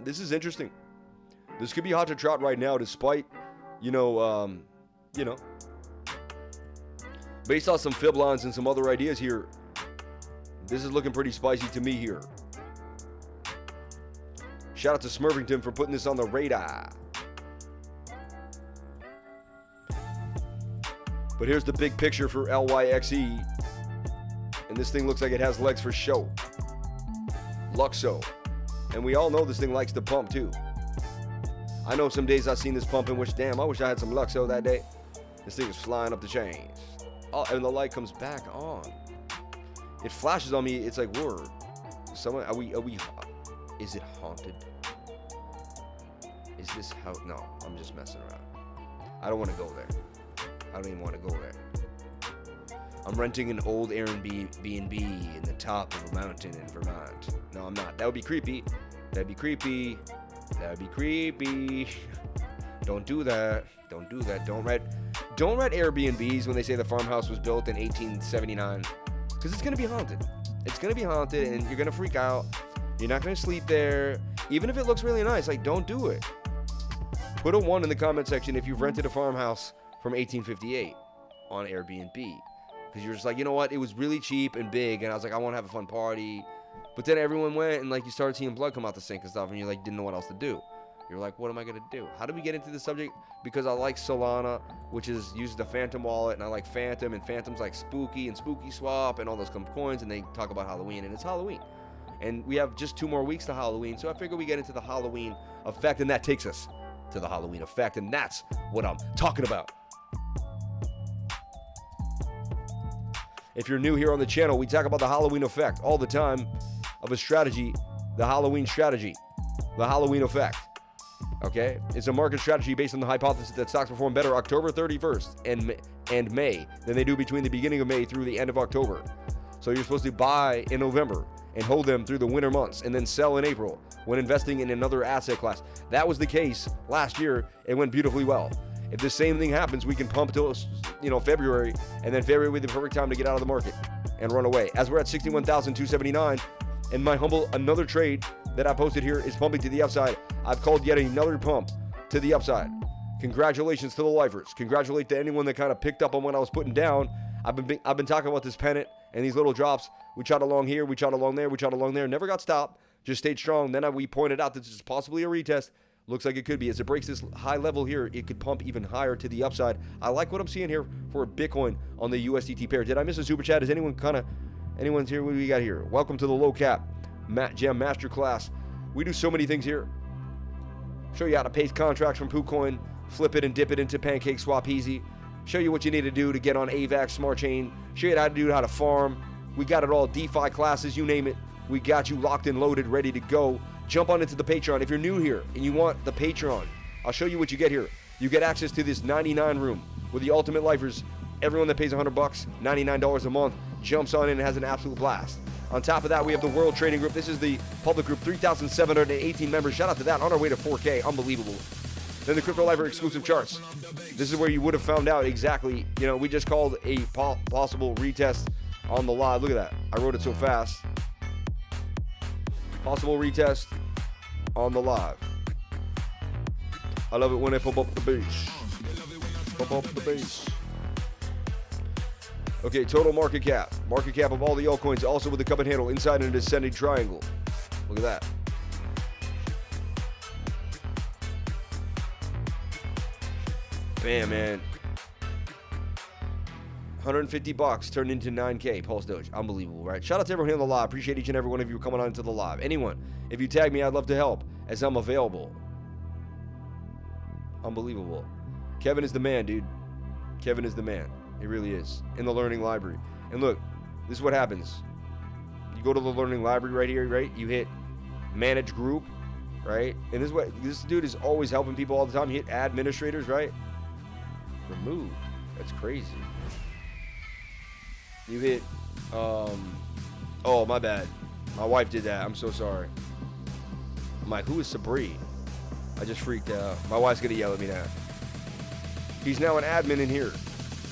This is interesting. This could be hot to trot right now, despite, based on some fib lines and some other ideas here. This is looking pretty spicy to me here. Shout out to Smurvington for putting this on the radar. But here's the big picture for LYXE. And this thing looks like it has legs for show. LYXE. And we all know this thing likes to pump too. I know some days I've seen this pumping, which damn, I wish I had some LYXE that day. This thing is flying up the chains. Oh, and the light comes back on. It flashes on me, it's like, word. Someone, are we, is it haunted? Is this how, no, I'm just messing around. I don't want to go there. I don't even want to go there. I'm renting an old Airbnb in the top of a mountain in Vermont. No, I'm not. That would be creepy. That'd be creepy. That'd be creepy. Don't do that. Don't do that. Don't rent Airbnbs when they say the farmhouse was built in 1879. Because it's going to be haunted. It's going to be haunted and you're going to freak out. You're not going to sleep there. Even if it looks really nice, like, don't do it. Put a 1 in the comment section if you've rented a farmhouse from 1858 on Airbnb. Because you're just like, you know what? It was really cheap and big. And I was like, I want to have a fun party. But then everyone went and, like, you started seeing blood come out the sink and stuff. And you, like, didn't know what else to do. You're like, what am I going to do? How did we get into this subject? Because I like Solana, which is uses the Phantom wallet. And I like Phantom. And Phantom's like Spooky and Spooky Swap and all those coins. And they talk about Halloween. And it's Halloween. And we have just 2 more weeks to Halloween. So I figure we get into the Halloween effect. And that takes us to the Halloween effect. And that's what I'm talking about. If you're new here on the channel, we talk about the Halloween effect all the time of a strategy, the Halloween strategy, the Halloween effect. Okay? It's a market strategy based on the hypothesis that stocks perform better October 31st and May than they do between the beginning of May through the end of October. So you're supposed to buy in November and hold them through the winter months and then sell in April when investing in another asset class. That was the case last year. It went beautifully well. If the same thing happens, we can pump till, February, and then February would be the perfect time to get out of the market and run away. As we're at 61,279, and another trade that I posted here is pumping to the upside. I've called yet another pump to the upside. Congratulations to the lifers. Congratulate to anyone that kind of picked up on what I was putting down. I've been talking about this pennant and these little drops. We shot along here, we shot along there, we shot along there. Never got stopped. Just stayed strong. Then we pointed out that this is possibly a retest. Looks like it could be. As it breaks this high level here, it could pump even higher to the upside. I like what I'm seeing here for Bitcoin on the USDT pair. Did I miss a super chat? Is anyone's here? What do we got here? Welcome to the low cap Gem Masterclass. We do so many things here. Show you how to paste contracts from PooCoin, flip it and dip it into Pancake Swap Easy. Show you what you need to do to get on AVAX Smart Chain. Show you how to farm. We got it all. DeFi classes, you name it. We got you locked and loaded, ready to go. Jump on into the Patreon. If you're new here and you want the Patreon, I'll show you what you get here. You get access to this 99 room with the ultimate lifers. Everyone that pays $100, $99 a month, jumps on in and has an absolute blast. On top of that, we have the World Trading Group. This is the public group, 3,718 members. Shout out to that. On our way to 4K. Unbelievable. Then the Crypto Lifer exclusive charts. This is where you would have found out exactly, we just called a possible retest on the live. Look at that. I wrote it so fast. Possible retest on the live. I love it when they pump up the bass. Pump up the bass. Okay, total market cap. Market cap of all the altcoins, also with the cup and handle inside an descending triangle. Look at that. Bam, man. $150 turned into 9K. PulseDoge. Unbelievable, right? Shout out to everyone here on the live. Appreciate each and every one of you coming on into the live. Anyone, if you tag me, I'd love to help as I'm available. Unbelievable. Kevin is the man, dude. Kevin is the man. He really is. In the learning library. And look, this is what happens. You go to the learning library right here, right? You hit manage group, right? And this is what this dude is always helping people all the time. You hit administrators, right? Remove. That's crazy. You hit oh, my bad. My wife did that. I'm so sorry. I'm like, who is Sabri? I just freaked out. My wife's gonna yell at me now. He's now an admin in here.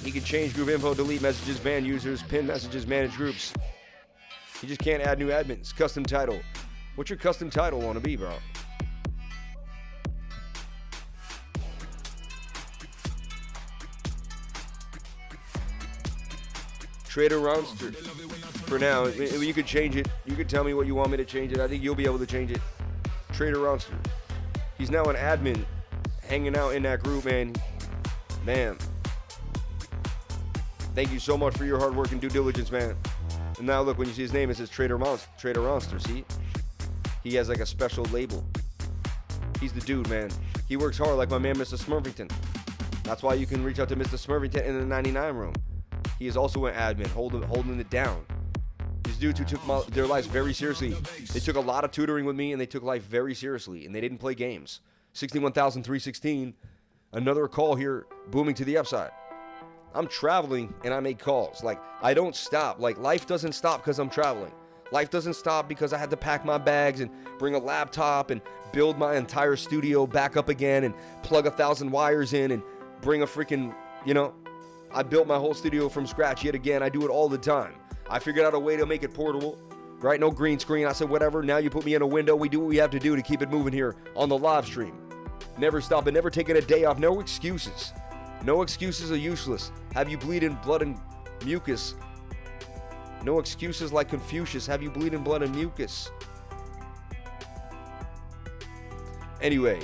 He can change group info, delete messages, ban users, pin messages, manage groups. You just can't add new admins. Custom title. What's your custom title want to be, bro? Trader Rounster. For now, you could change it. You could tell me what you want me to change it. I think you'll be able to change it. Trader Rounster. He's now an admin, hanging out in that group, man. Man. Thank you so much for your hard work and due diligence, man. And now look, when you see his name, it says Trader Monster, see? He has like a special label. He's the dude, man. He works hard like my man, Mr. Smurfington. That's why you can reach out to Mr. Smurfington in the 99 room. He is also an admin, holding it down. These dudes who took their lives very seriously. They took a lot of tutoring with me, and they took life very seriously, and they didn't play games. 61,316. Another call here, booming to the upside. I'm traveling and I make calls. Like, I don't stop. Like, life doesn't stop because I'm traveling. Life doesn't stop because I had to pack my bags and bring a laptop and build my entire studio back up again and plug 1,000 wires in and bring a freaking, I built my whole studio from scratch yet again. I do it all the time. I figured out a way to make it portable, right? No green screen. I said, whatever. Now you put me in a window. We do what we have to do to keep it moving here on the live stream. Never stop and never taking a day off. No excuses. No excuses are useless. Have you bleeding blood and mucus? No excuses like Confucius. Have you bleeding blood and mucus? Anyway,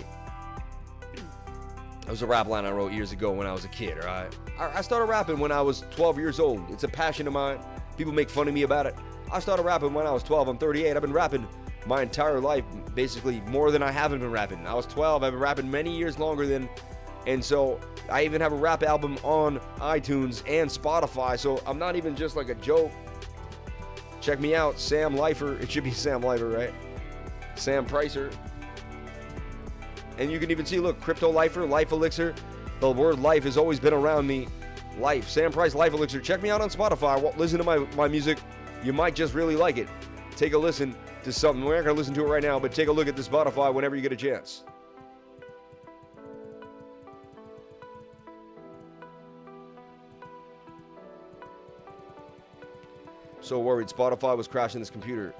that was a rap line I wrote years ago when I was a kid, all right? I started rapping when I was 12 years old. It's a passion of mine. People make fun of me about it. I started rapping when I was 12. I'm 38. I've been rapping my entire life, basically more than I haven't been rapping. I was 12. I've been rapping many years longer than... And so I even have a rap album on iTunes and Spotify. So I'm not even just like a joke. Check me out, Sam Lifer. It should be Sam Lifer, right? Sam Pricer. And you can even see, look, Crypto Lifer, Life Elixir. The word life has always been around me. Life, Sam Price, Life Elixir. Check me out on Spotify. Listen to my music. You might just really like it. Take a listen to something. We're not going to listen to it right now, but take a look at the Spotify whenever you get a chance. So worried. Spotify was crashing this computer.